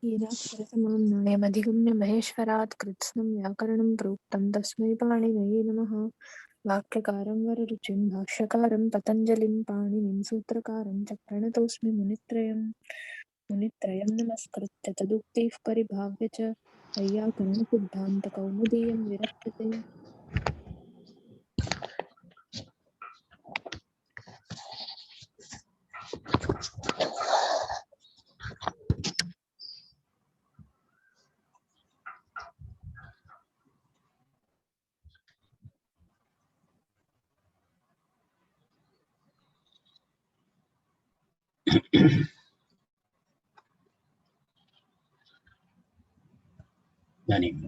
येनाक्षरतमं न्यायमधिगम्य महेश्वरात् कृत्स्नं व्याकरणं प्रोक्तं तस्मै पाणिनये नमः। वाक्यकारं वररुचिं भाष्यकारं पतञ्जलिं पाणिनिं सूत्रकारं च प्रणतोऽस्मि मुनित्रयं नमस्कृत्य तदुक्तैः परिभाव्य च वैयाकरणसिद्धान्तकौमुदीयं विरच्यते। इदानीम्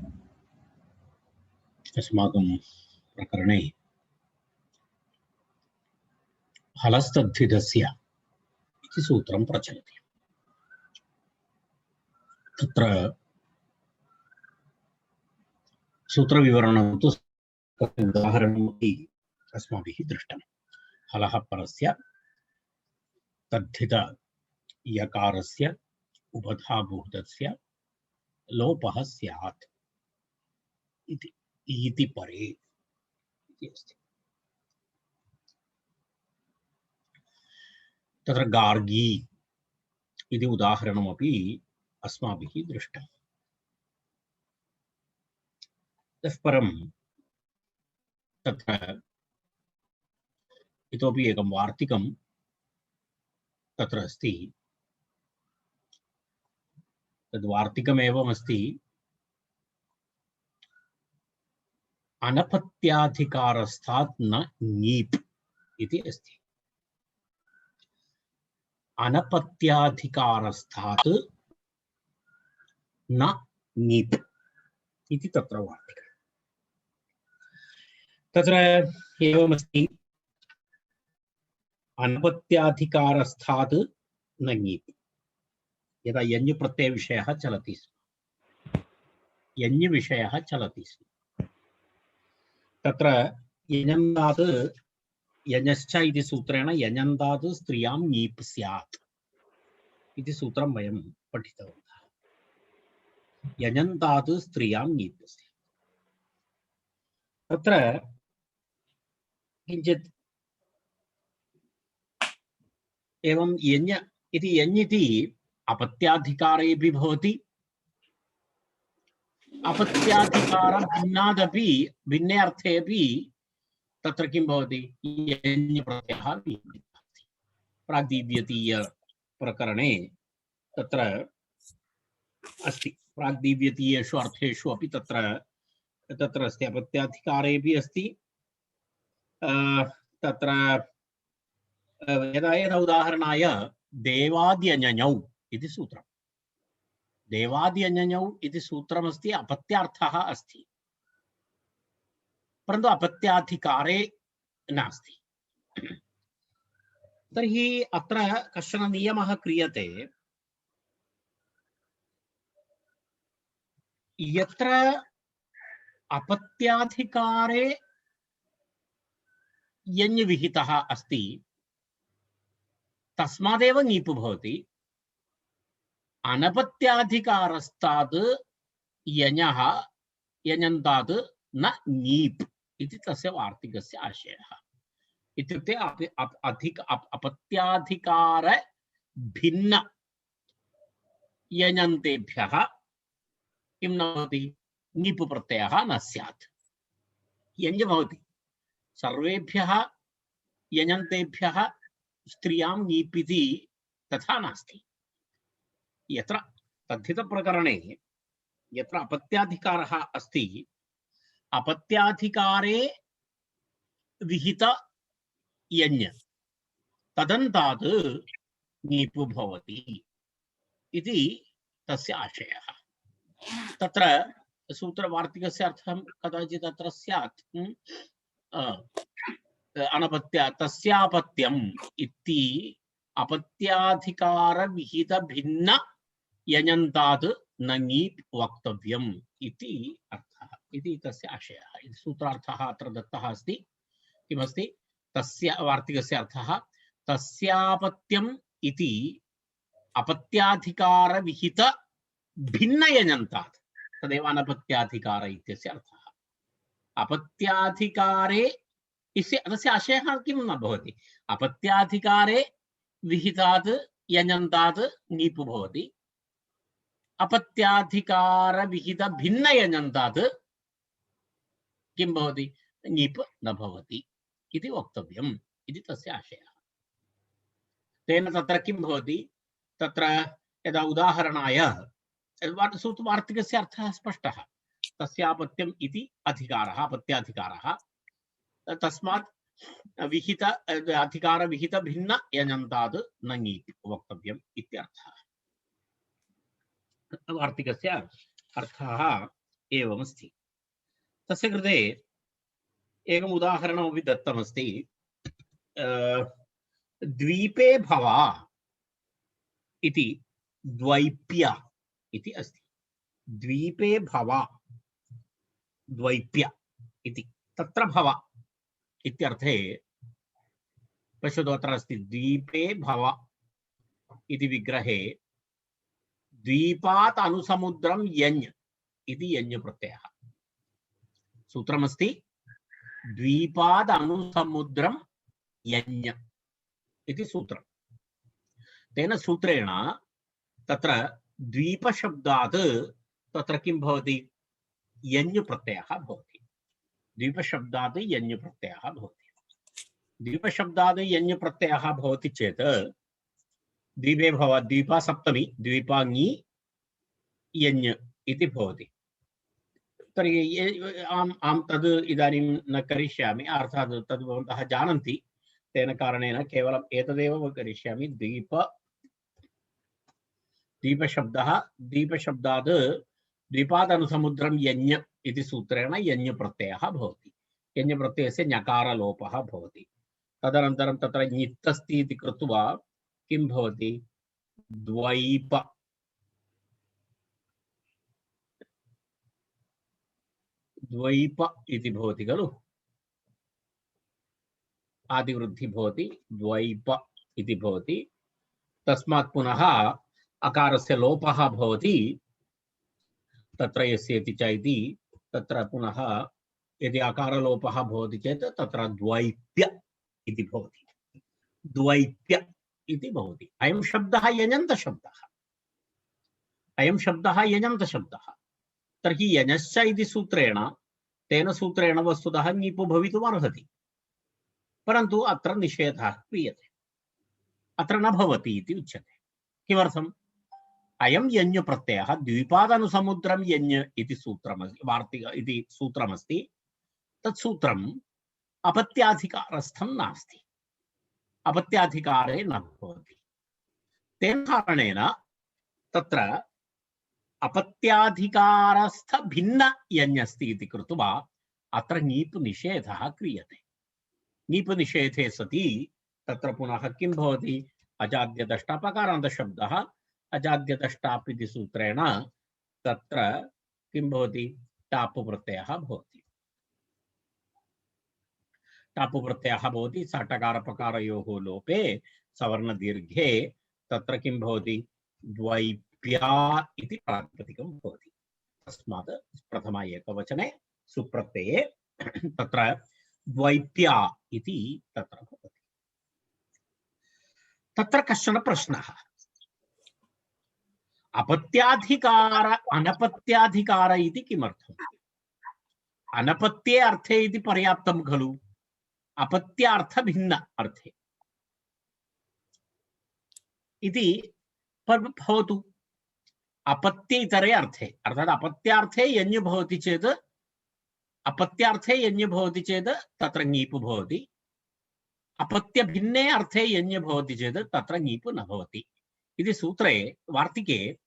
अस्माकं प्रकरणे हलस्तद्धितस्य इति सूत्रं प्रचलति। तत्र सूत्रविवरणं तु उदाहरणमपि अस्माभिः दृष्टम्। हलः परस्य तद्धित यकारस्य उपधाभूतस्य लोपः स्यात् इति परे इति अस्ति। तत्र गार्गी इति उदाहरणमपि अस्माभिः दृष्टम्। ततः परं तत्र इतोपि एकं वार्तिकं तत्र अस्ति। तद्वार्तिकमेवमस्ति, अनपत्याधिकारस्थात् न ङीप् इति अस्ति। अनपत्याधिकारस्थात् न ङीप् इति तत्र वार्तिकम्। तत्र एवमस्ति, अनपत्याधिकारस्थात् न ङीप्। यदा यञ् प्रत्ययविषयः चलति स्म, यञ् विषयः चलति स्म, तत्र यञन्तात् यञश्च इति सूत्रेण यञन्तात् स्त्रियां ङीप् स्यात् इति सूत्रं वयं पठितवन्तः। यञन्तात् स्त्रियां ङीप् स्यात्। तत्र किञ्चित् एवं यञ् इति अपत्याधिकारेऽपि भवति, अपत्याधिकारभिन्नादपि भिन्ने अर्थेऽपि तत्र किं भवति, यञ् प्रत्ययः भवति। प्राग्दिव्यतीय प्रकरणे तत्र अस्ति। प्राग्दिव्यतीयेषु अर्थेषु अपि तत्र अस्ति, अपत्याधिकारेऽपि अस्ति। तत्र यदा यदा उदाहरणाय देवाद्यञौ इति सूत्रम्, देवाद्यञौ इति सूत्रमस्ति, अपत्यार्थः अस्ति, परन्तु अपत्याधिकारे नास्ति। तर्हि अत्र कश्चन नियमः क्रियते। यत्र अपत्याधिकारे यञ् विहितः अस्ति तस्मादेव ङीप् भवति। अनपत्याधिकारस्तात् यञः यञन्तात् न ङीप् इति तस्य वार्तिकस्य आशयः। इत्युक्ते अपत्याधिकार भिन्न यञन्तेभ्यः किं न भवति, ङीप् प्रत्ययः न स्यात्। यञ् भवति, सर्वेभ्यः यञन्तेभ्यः स्त्रियां ङीप् इति तथा नास्ति। यत्र तद्धितप्रकरणे यत्र अपत्याधिकारः अस्ति, अपत्याधिकारे विहित यञ् तदन्तात् ङीप् भवति इति तस्य आशयः। तत्र सूत्रवार्तिकस्य अर्थं कदाचित् अत्र स्यात्, तस्यापत्यम् इति अपत्याधिकार विहित भिन्न यञन्तात् न ङीप् वक्तव्यम् इति अर्थः, इति तस्य आशयः। इति सूत्रार्थः अत्र दत्तः अस्ति। किमस्ति तस्य वार्तिकस्य अर्थः? तस्यापत्यम् इति अपत्याधिकार विहित भिन्नयजन्तात् तदेव अनपत्याधिकार इत्यस्य अर्थः। अपत्याधिकारे तस्य आशयः किं न भवति। अपत्याधिकारे विहितात् यजन्तात् नीप् भवति, अपत्याधिकार विहित भिन्नयजन्तात् किं भवति, नीप् न भवति इति वक्तव्यम् इति तस्य आशयः। तेन तत्र किं भवति, तत्र यदा उदाहरणाय वार्तिकस्य अर्थः स्पष्टः, तस्यापत्यम् इति अधिकारः, अपत्याधिकारः, तस्मात् विहित अधिकार विहित भिन्न यजन्तात् न नीति वक्तव्यम् इत्यर्थः। वार्तिकस्य अर्थः एवमस्ति। तस्य कृते एकम् उदाहरणमपि दत्तमस्ति। द्वीपे भवा इति द्वैप्य इति अस्ति। द्वीपे भवा द्वैप्य इति, तत्र भव इत्यर्थे पश्यतु, अत्र अस्ति द्वीपे भव इति विग्रहे द्वीपात् अनुसमुद्रं यञ् इति यञ् प्रत्ययः। सूत्रमस्ति द्वीपात् अनुसमुद्रं यञ् इति सूत्रम्। तेन सूत्रेण तत्र द्वीपशब्दात् तत्र किं भवति, यञ् प्रत्ययः भवति। द्वीपशब्दात् यञ् प्रत्ययः भवति। द्वीपशब्दात् यञ् प्रत्ययः भवति चेत् द्वीपे भव, द्वीपा सप्तमी, द्वीपाङि यञ् इति भवति। तर्हि आम् तद् इदानीं न करिष्यामि, अर्थात् तद् भवन्तः जानन्ति, तेन कारणेन केवलम् एतदेव करिष्यामि। द्वीपशब्दः, द्वीपशब्दात् द्वीपात् अनुसमुद्रं यञ् इति सूत्रेण यञ् प्रत्ययः भवति। यञ् प्रत्ययस्य ञकारलोपः भवति। तदनन्तरं तत्र ञित् अस्ति इति कृत्वा किं भवति, द्वैप द्वैप इति भवति खलु, आदिवृद्धि भवति, द्वैप इति भवति। तस्मात् पुनः अकारस्य लोपः भवति, तत्र यस्य इति च इति, तत्र पुनः यदि अकारलोपः भवति चेत् तत्र द्वैप्य इति भवति। द्वैप्य इति भवति। अयं शब्दः यजन्तशब्दः, अयं शब्दः यजन्तशब्दः। तर्हि यजश्च इति सूत्रेण, तेन सूत्रेण वस्तुतः ङीपु भवितुमर्हति, परन्तु अत्र निषेधः क्रियते, अत्र न भवति इति उच्यते। किमर्थम्, अयं यञ् प्रत्ययः द्वीपादनुसमुद्रं यञ् इति सूत्रमस्ति, वार्तिक इति सूत्रमस्ति। तत् सूत्रम् अपत्याधिकारस्थं नास्ति, अपत्याधिकारे न भवति। तेन कारणेन तत्र अपत्याधिकारस्थ भिन्न यञ् अस्ति इति कृत्वा अत्र ङीप् निषेधः क्रियते। ङीप् निषेधे सति तत्र पुनः किं भवति, अजाद्यदष्टापकारान्तशब्दः अजाद्यदष्टाप् इति सूत्रेण तत्र किं भवति, टाप् प्रत्ययः भवति। टाप् प्रत्ययः भवति सटकारपकारयोः लोपे सवर्णदीर्घे तत्र किं भवति, द्वैप्या इति प्रातिपदिकं भवति। तस्मात् प्रथम एकवचने सुप्रत्यये तत्र द्वैप्या इति तत्र भवति। तत्र कश्चन प्रश्नः, अपत्याधिकार अनपत्याधिकार इति किमर्थम्? अनपत्ये अर्थे इति पर्याप्तं खलु, अपत्यार्थ भिन्न अर्थे इति भवतु। अपत्ये अर्थे अर्थात् अपत्यार्थे यञ् भवति चेत्, अपत्यार्थे यञ् भवति चेत् तत्र ङीप् भवति, अपत्य भिन्ने अर्थे यञ् भवति चेत् तत्र ङीप् न भवति इति सूत्रे वार्तिके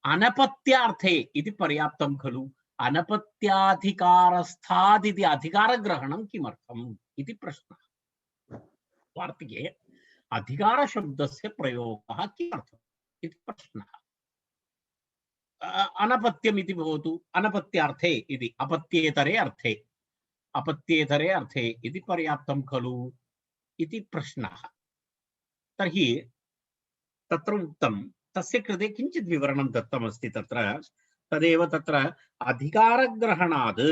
अनपत्यार्थे इति पर्याप्तं खलु, अनपत्याधिकारस्थादिति अधिकारग्रहणं किमर्थम् इति प्रश्नः। वार्तिके अधिकारशब्दस्य प्रयोगः किमर्थम् इति प्रश्नः। अनपत्यम् इति भवतु, अनपत्यार्थे इति अपत्येतरे अर्थे, अपत्येतरे अर्थे इति पर्याप्तं खलु इति प्रश्नः। तर्हि तत्र उक्तं तस्य कृते किञ्चित् विवरणं दत्तमस्ति तत्र। तदेव तत्र अधिकारग्रहणात्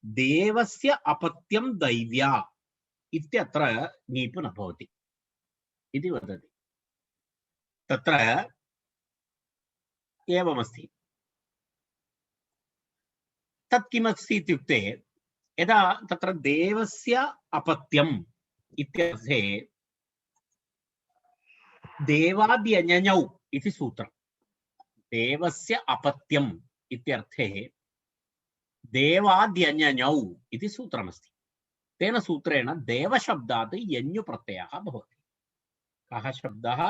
देवस्य अपत्यं दैव्या इत्यत्र नीप् न भवति इति वदति। तत्र एवमस्ति। तत् किमस्ति इत्युक्ते यदा तत्र देवस्य अपत्यम् इत्यर्थे देवाद्यञौ इति सूत्रम्। देवस्य अपत्यम् इत्यर्थे देवाद्यञौ इति सूत्रमस्ति। तेन सूत्रेण देवशब्दात् यञ्-प्रत्ययः भवति। कः शब्दः?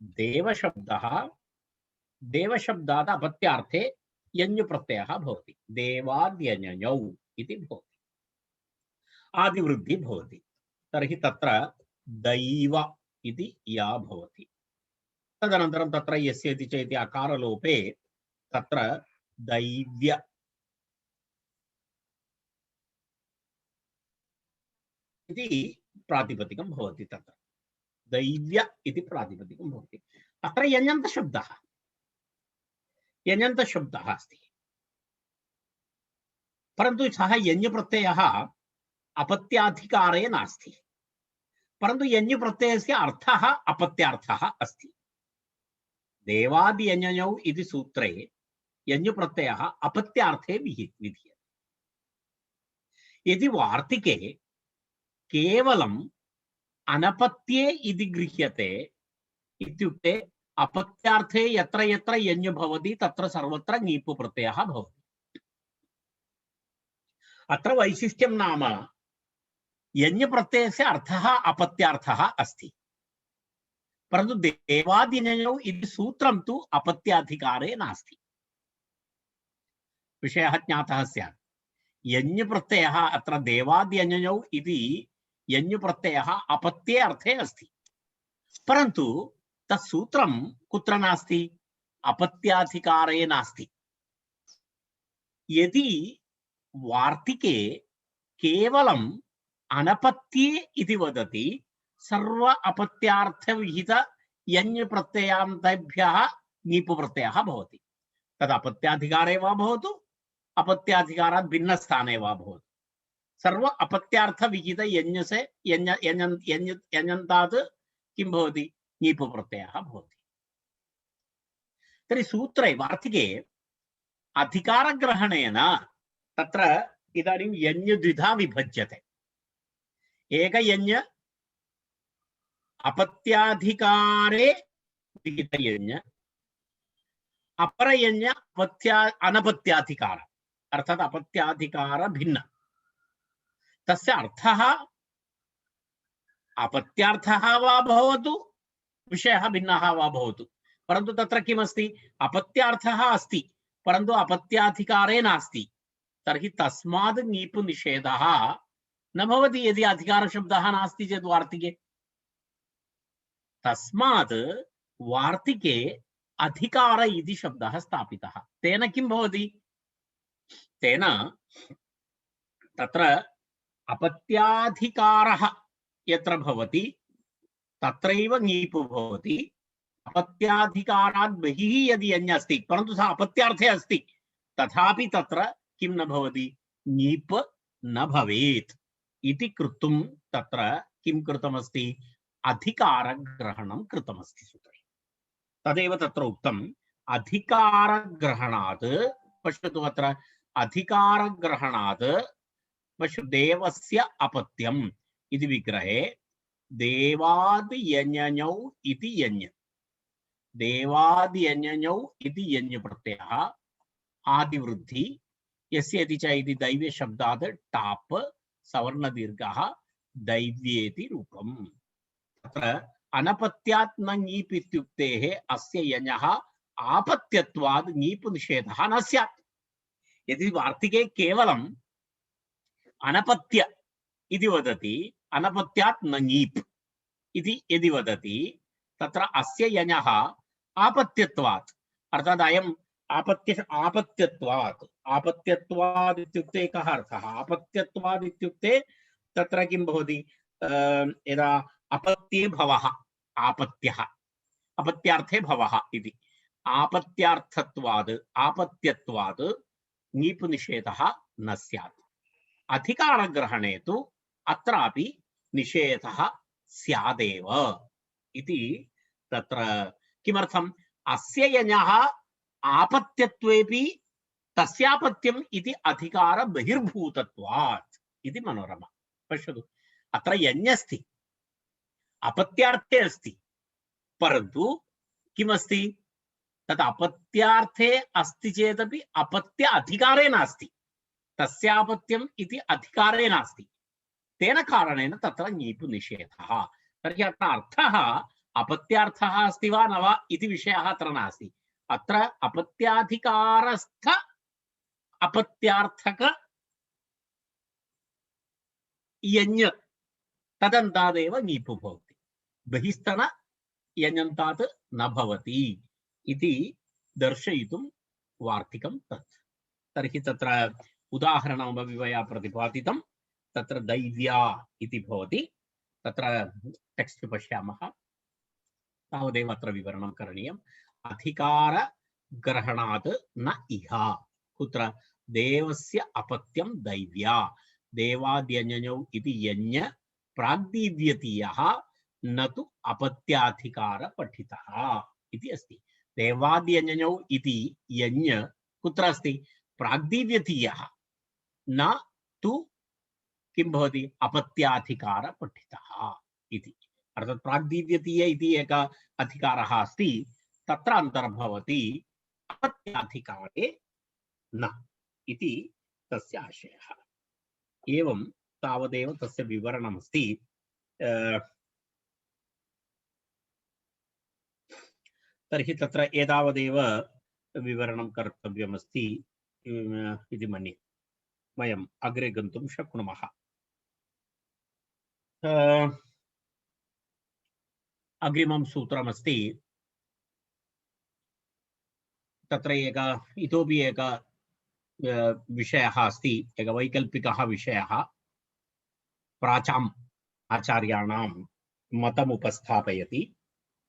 देवशब्दः। देवशब्दात् अपत्यार्थे यञ्-प्रत्ययः भवति। देवाद्यञौ इति भवति। आदिवृद्धि भवति। तर्हि तत्र दैव इति या भवति। तदनन्तरं तत्र यस्य इति चेति अकारलोपे तत्र दैव्य इति प्रातिपदिकं भवति। तत्र दैव्य इति प्रातिपदिकं भवति। अत्र यञन्तशब्दः अस्ति, परन्तु सः यञ्-प्रत्ययः अपत्याधिकारे नास्ति, परन्तु यञ्-प्रत्ययस्य अर्थः अपत्यार्थः अस्ति। देवाद्यञौ इति सूत्रे यञ्-प्रत्ययः अपत्यार्थे विधीयते। यदि वार्तिके केवलम् अनपत्ये इति गृह्यते इत्युक्ते अपत्यार्थे यत्र यत्र यञ् भवति तत्र सर्वत्र ङीप् प्रत्ययः भवति। अत्र वैशिष्ट्यं नाम यञ् प्रत्ययस्य अर्थः अपत्यार्थः अस्ति, परन्तु देवादिञौ इति सूत्रं तु अपत्याधिकारे नास्ति। विषयः ज्ञातः स्यात्। यञ् प्रत्ययः अत्र देवाद्यञौ इति यञ् प्रत्ययः अपत्ये अर्थे अस्ति, परन्तु तत् सूत्रं कुत्र नास्ति? अपत्याधिकारे नास्ति। यदि वार्तिके केवलम् अनपत्ये इति वदति, सर्व अपत्यार्थविहित यञ् प्रत्ययान्तेभ्यः ङीप् प्रत्ययः भवति। तद् अपत्याधिकारे वा भवतु अपत्याधिकारात् भिन्नस्थाने वा भवतु, सर्व अपत्यार्थविहित यञ्से यञन्तात् किं भवति? ङीप् प्रत्ययः भवति। तर्हि सूत्रे वार्तिके अधिकारग्रहणेन तत्र इदानीं यञ् द्विधा विभज्यते। एक यञ् अपत्याधिकारे विहित यञ्, अपर यञ् अनपत्याधिकार अर्थात् अपत्याधिकार भिन्न। तस्य अर्थः अपत्यार्थः वा भवतु विषयः भिन्नः वा भवतु, परन्तु तत्र किमस्ति? अपत्यार्थः अस्ति, परन्तु अपत्याधिकारे नास्ति। तर्हि तस्माद् ङीप् निषेधः न भवति यदि अधिकारशब्दः नास्ति चेत् वार्तिके। तस्मात् वार्तिके अधिकार इति शब्दः स्थापितः। तेन किं भवति? तेन तत्र अपत्याधिकारः यत्र भवति तत्रैव ङीप् भवति। अपत्याधिकारात् बहिः यदि यञ् अस्ति, परन्तु सः अपत्यार्थे अस्ति, तथापि तत्र किं न भवति? ङीप् न भवेत् इति कृत्वा तत्र किं कृतमस्ति? अधिकारग्रहणं कृतमस्ति सूत्रे। तदेव तत्र उक्तम्। अधिकारग्रहणात् पश्यतु, अत्र अधिकारग्रहणात् पश्य देवस्य अपत्यम् इति विग्रहे देवाद् यञ् इति यञ्, देवाद् यञ् इति यञ् प्रत्ययः आदिवृद्धि यस्य इति च इति दैव्य शब्दात् टाप् सवर्णदीर्घः दैव्येति रूपम्। तत्र अनपत्यात् न ङीप् इत्युक्तेः अस्य यञः आपत्यत्वाद् ङीप् निषेधः न स्यात्। यदि वार्तिके केवलम् अनपत्य इति वदति, अनपत्यात् न ङीप् इति यदि वदति, तत्र अस्य यञः आपत्यत्वात् अर्थात् अयम् आपत्यत्वात्, आपत्यत्वात् इत्युक्ते कः अर्थः? आपत्यत्वात् इत्युक्ते तत्र किं भवति? यदा अपत्ये भवः आपत्यः, अपत्यार्थे भवः इति आपत्यार्थत्वाद् आपत्यत्वाद् ङीप् निषेधः न स्यात्। अधिकारग्रहणे तु अत्रापि निषेधः स्यादेव इति तत्र किमर्थम् अस्य यञः आपत्यत्वेपि तस्यापत्यम् इति अधिकार बहिर्भूतत्वात् इति मनोरमा। पश्यतु अत्र यञ्ञस्ति अपत्यार्थे अस्ति परन्तु किमस्ति तत् अपत्यार्थे अस्ति चेदपि अपत्य अधिकारे नास्ति तस्यापत्यम् इति अधिकारे नास्ति तेन कारणेन तत्र ङीप् निषेधः। तर्हि अत्र अर्थः अपत्यार्थः अस्ति वा न वा इति विषयः अत्र नास्ति। अत्र अपत्याधिकारस्थ अपत्यार्थक यञ् तदन्तादेव ङीप् भवति बहिस्तन यञन्तात् न भवति इति दर्शयितुं वार्तिकं तत्। तर्हि तत्र उदाहरणमपि मया प्रतिपादितं तत्र दैव्या इति भवति तत्र टेक्स्ट् पश्यामः तावदेव अत्र विवरणं करणीयम्। अधिकारग्रहणात् न इह कुत्र देवस्य अपत्यं दैव्या देवाद्यञ्ञौ इति यञ् प्राग्दिव्यतीयः न तु अपत्याधिकार पठितः इति अस्ति। देवाद्यञ्ञौ इति यञ् कुत्र अस्ति प्राग्दिव्यतीयः न तु किं भवति अपत्याधिकार पठितः इति। अर्थात् प्राग्दिव्यतीय इति एक अधिकारः अस्ति तत्र अन्तर्भवति अपत्याधिकारे न इति तस्य आशयः। एवं तावदेव तस्य विवरणमस्ति। तर्हि तत्र एतावदेव विवरणं कर्तव्यमस्ति इति मन्ये। वयम् अग्रे गन्तुं शक्नुमः। अग्रिमं सूत्रमस्ति तत्र एक इतोपि एक विषयः अस्ति एक वैकल्पिकः विषयः प्राचाम् आचार्याणां मतमुपस्थापयति।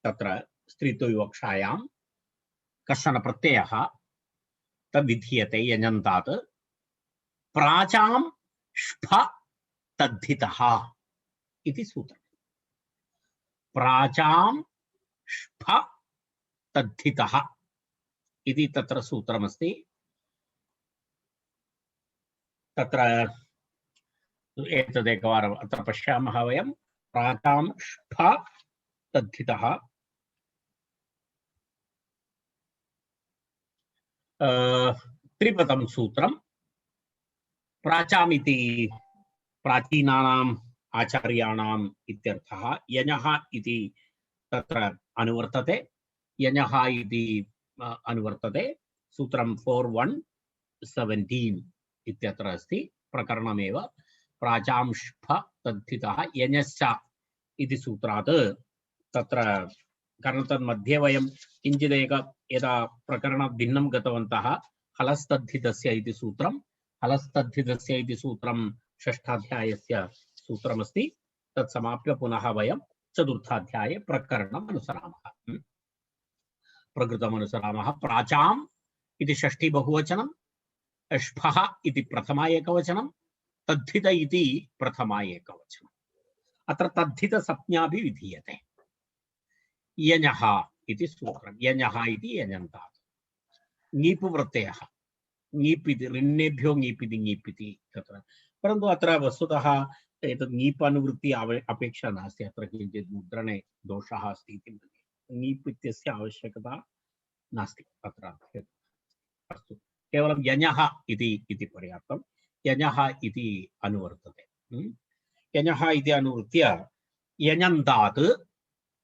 तत्र स्त्रीत्वविवक्षायां कश्चन प्रत्ययः तद्विधीयते यञन्तात् प्राचां ष्फ तद्धितः इति सूत्रम्। प्राचां ष्फ तद्धितः इति तत्र सूत्रमस्ति। तत्र एतदेकवारम् अत्र पश्यामः वयं। प्राचां ष्फ तद्धितः त्रिपदं सूत्रं। प्राचामिति प्राचीनानाम् आचार्याणाम् इत्यर्थः। यञः इति तत्र अनुवर्तते यञः इति अनुवर्तते। सूत्रं 4117 इत्यत्र अस्ति प्रकरणमेव। प्राचां ष्फ तद्धितः यञश्च इति सूत्रात् तत्र कारण तन्मध्ये वयं किञ्चिदेक यदा प्रकरणं भिन्नं गतवन्तः। हलस्तद्धितस्य इति सूत्रं हलस्तद्धितस्य इति सूत्रं षष्ठाध्यायस्य सूत्रमस्ति। तत् समाप्य पुनः वयं चतुर्थाध्याये प्रकरणम् अनुसरामः प्रकृतमनुसरामः। प्राचाम् इति षष्ठी बहुवचनं ष्फः इति प्रथमा एकवचनं तद्धित इति प्रथमा एकवचनम्। अत्र तद्धितसंज्ञापि विधीयते। यञः इति सूत्रं यञः इति यञन्तात् ङीप् प्रत्ययः ङीप् इति ऋन्नेभ्यो ङीप् इति ङीप् इति तत्र। परन्तु अत्र वस्तुतः एतत् ङीप् अनुवृत्ति अपेक्षा नास्ति। अत्र किञ्चित् मुद्रणे दोषः अस्ति इति मन्ये। ङीप् इत्यस्य आवश्यकता नास्ति अत्र। अस्तु केवलं यञः इति पर्याप्तं। यञः इति अनुवर्तते। यञः इति अनुवृत्य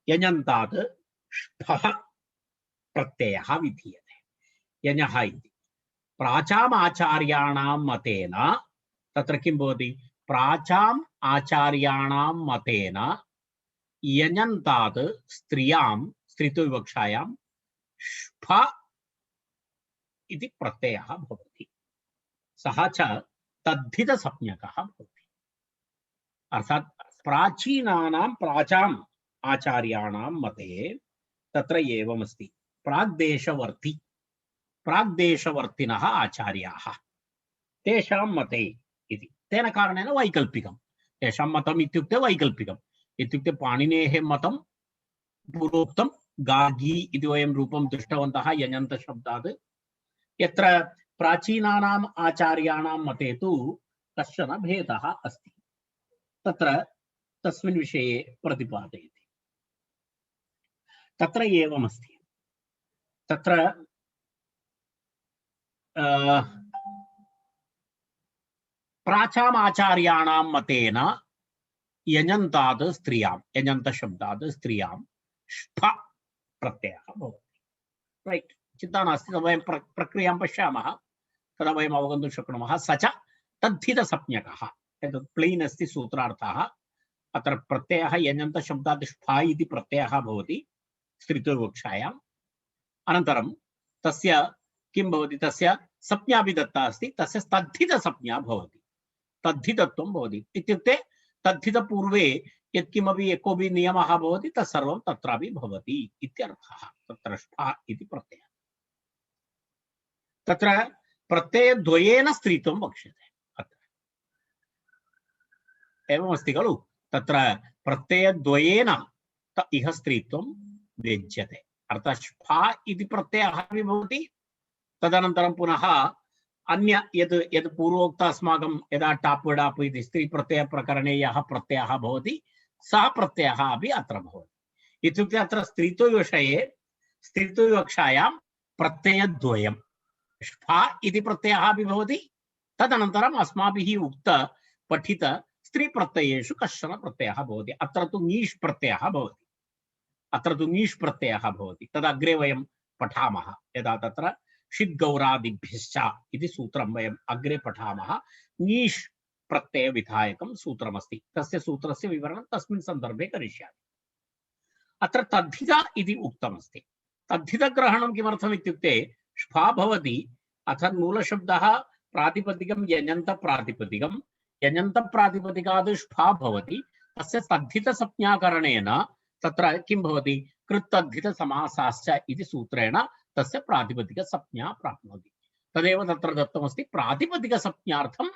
यञन्तात् ष्फः प्रत्ययः विधीयते। यञः इति प्राचाम् आचार्याणां मतेन तत्र किं भवति प्राचाम् आचार्याणां मतेन यञन्तात् स्त्रियां स्त्रीत्वविवक्षायां ष्फ इति प्रत्ययः भवति। सः च तद्धितसंज्ञकः भवति। अर्थात् प्राचीनानां प्राचाम् आचार्याणां मते तत्र एवमस्ति प्राग्देशवर्ती प्राग्देशवर्तिनः आचार्याः तेषां मते इति तेन कारणेन वैकल्पिकं तेषां मतम् इत्युक्ते वैकल्पिकम् इत्युक्ते पाणिनेः मतं पूर्वोक्तं गार्गी इति वयं रूपं दृष्टवन्तः यञन्तशब्दात् यत्र प्राचीनानाम् आचार्याणां मते तु कश्चन भेदः अस्ति तत्र तस्मिन् विषये प्रतिपादयति तत्र एवमस्ति तत्र प्राचाम् आचार्याणां मतेन यञन्तात् स्त्रियां यञन्तशब्दात् स्त्रियां ष्ठ प्रत्ययः भवति रैट् चिन्ता नास्ति वयं प्रक्रियां पश्यामः तदा वयम् अवगन्तुं शक्नुमः स च तद्धितसंज्ञकः एतत् प्लेन् अस्ति सूत्रार्थः अत्र प्रत्ययः यञन्तशब्दात् ष्ठ इति प्रत्ययः भवति स्त्रीत्वविवक्षायाम् अनन्तरं तस्य किं भवति तस्य संज्ञा अपि दत्ता अस्ति तस्य तद्धितसंज्ञा भवति तद्धितत्वं भवति इत्युक्ते तद्धितपूर्वे यत्किमपि कोऽपि नियमः भवति तत्सर्वं तत्रापि भवति इत्यर्थः तत्र ष्ठ इति प्रत्ययः तत्र प्रत्ययद्वयेन स्त्रीत्वं वक्ष्यते अत्र एवमस्ति खलु तत्र प्रत्ययद्वयेन इह स्त्रीत्वं वेज्यते अर्थात् ष्ठ इति प्रत्ययः अपि भवति तदनन्तरं पुनः अन्य यद् यद् पूर्वोक्त अस्माकं यदा टाप् डाप् इति स्त्री प्रत्यय प्रकरणे यः प्रत्ययः भवति सः प्रत्ययः अपि अत्र भवति इत्युक्ते अत्र स्त्रीत्वविषये स्त्रीत्वविवक्षायां प्रत्ययद्वयं ष्ठ इति प्रत्ययः अपि भवति तदनन्तरम् अस्माभिः उक्त पठित स्त्रीप्रत्ययेषु कश्चन प्रत्ययः भवति अत्र तु ङीष् प्रत्ययः भवति अत्र तु ङीष् प्रत्ययः भवति तदग्रे वयं पठामः यदा तत्र षिद्गौरादिभ्यश्च इति सूत्रं वयम् अग्रे पठामः ङीष् प्रत्ययविधायकं सूत्रमस्ति तस्य सूत्रस्य विवरणं तस्मिन् सन्दर्भे करिष्यामि अत्र तद्धित इति उक्तमस्ति तद्धितग्रहणं किमर्थम् इत्युक्ते ष्फा भवति अथ मूलशब्दः प्रातिपदिकं यञन्तप्रातिपदिकं यञन्तप्रातिपदिकात् ष्फा भवति तस्य तद्धितसंज्ञाकरणेन तत्र किं भवति कृत्तद्धितसमासाश्च इति सूत्रेण तस्य प्रातिपदिकसंज्ञा प्राप्नोति तदेव तत्र दत्तमस्ति प्रातिपदिकसंज्ञार्थं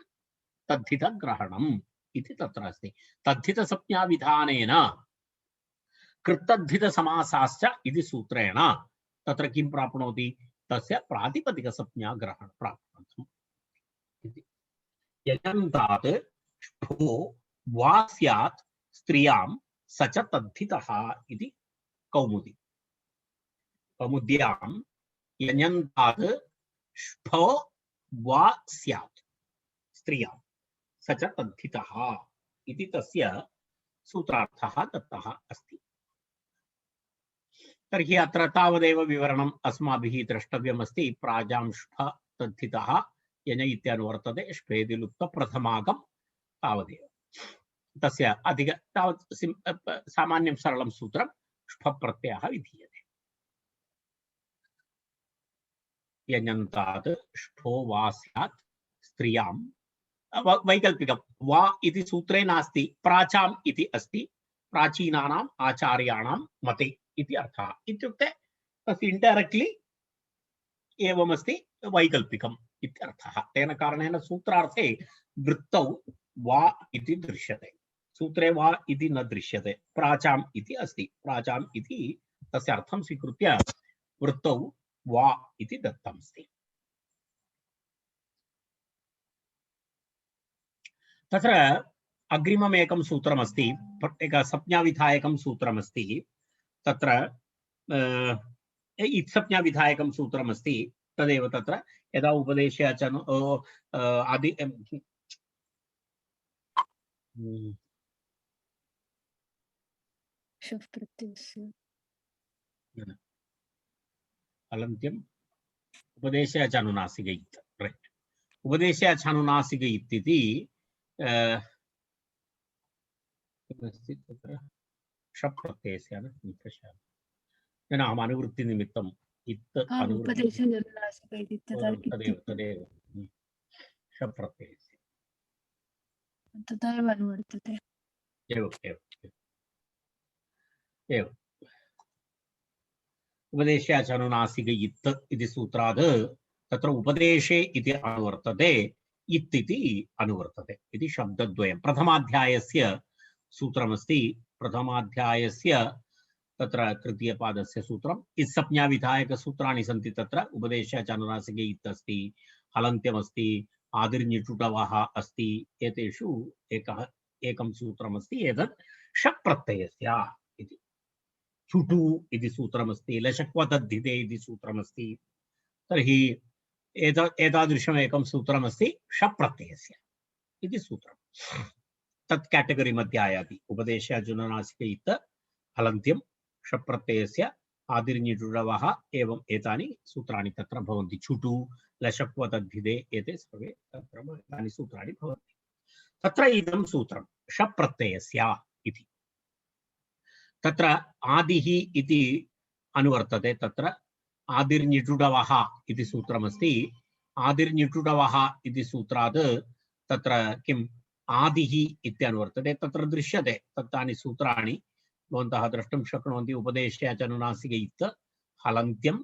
तद्धितग्रहणम् इति तत्र अस्ति तद्धितसंज्ञाविधानेन कृत्तद्धितसमासाश्च इति सूत्रेण तत्र किं प्राप्नोति तस्य प्रातिपदिकसंज्ञाग्रहणं प्राप्नोति इति यजन्तात् ष्ठो वा स्यात् स्त्रियां स च तद्धितः इति कौमुदी कौमुद्यां यञन्तात् ष्ठो वा स्यात् स्त्रियां स च तद्धितः इति तस्य सूत्रार्थः दत्तः अस्ति तर्हि अत्र तावदेव विवरणम् अस्माभिः द्रष्टव्यमस्ति प्राजां ष्ठ तद्धितः यन इत्यनुवर्तते ष्पेति लुप्त प्रथमागम तावदेव तस्य अधिक तावत् सामान्यं सरलं सूत्रं ष्फ प्रत्ययः विधीयते यञन्तात् ष्ठो वा स्यात् स्त्रियां वैकल्पिकं वा इति सूत्रे नास्ति प्राचाम् इति अस्ति प्राचीनानाम् आचार्याणां मते इति अर्थः इत्युक्ते तस्य इनडायरेक्टली एवमस्ति वैकल्पिकम् इत्यर्थः तेन कारणेन सूत्रार्थे वृत्तौ वा इति दृश्यते सूत्रे वा इति न दृश्यते प्राचाम् इति अस्ति प्राचाम् इति तस्य अर्थं स्वीकृत्य वृत्तौ वा इति दत्तमस्ति तत्र अग्रिमम् एकं सूत्रमस्ति एक संज्ञाविधायकं सूत्रमस्ति तत्र इत्संज्ञाविधायकं सूत्रमस्ति तदेव तत्र यदा उपदेशे अचनु आदि शफ् प्रत्ययस्य अलन्त्यम् उपदेशे अचनुनासिक इत् रैट् उपदेशे अचनुनासिक इति तत्र शप् प्रत्ययस्य अनुवृत्तिनिमित्तम् इत् अनुवृत्ति तदेव तदेव शप् प्रत्ययस्य तदेव अनुवर्तते एवम् एवम् एवम् उपदेशाचनुनासिक इत् इति सूत्रात् तत्र उपदेशे इति अनुवर्तते, इत् इति अनुवर्तते इति शब्दद्वयं। प्रथमाध्यायस्य सूत्रमस्ति, प्रथमाध्यायस्य तत्र तृतीयपादस्य सूत्रम्। इत्संज्ञाविधायकसूत्राणि सन्ति तत्र। उपदेशाचनुनासिके इत् अस्ति, हलन्त्यमस्ति, आदिर्निटुटवः अस्ति। एतेषु एकं सूत्रमस्ति, एतत् शप्रत्ययस्य इति। चुटु इति सूत्रमस्ति, लशक्वतद्धिते इति सूत्रमस्ति। तर्हि एतादृशम् एकं सूत्रमस्ति शप्रत्ययस्य इति सूत्रम्। तत् केटगरी मध्ये आयाति। उपदेशाचनुनासिके इत्, हलन्त्यं, शप्रत्ययस्य, आदिर्निटुटवः, एवम् एतानि सूत्राणि तत्र भवन्ति। चुटु, लशक्वतद्धिते, एते सर्वे तत्र एतानि सूत्राणि भवन्ति। तत्र इदं सूत्रं शप्रत्ययस्य इति। तत्र आदिः इति अनुवर्तते। तत्र आदिर्निटुटवः इति सूत्रमस्ति। आदिर्निटुटवः इति सूत्रात् तत्र किम् आदिः इत्यनुवर्तते। तत्र दृश्यते तत्तानि सूत्राणि भवन्तः द्रष्टुं शक्नुवन्ति। उपदेशाचनुनासिके इत्, हलन्त्यं,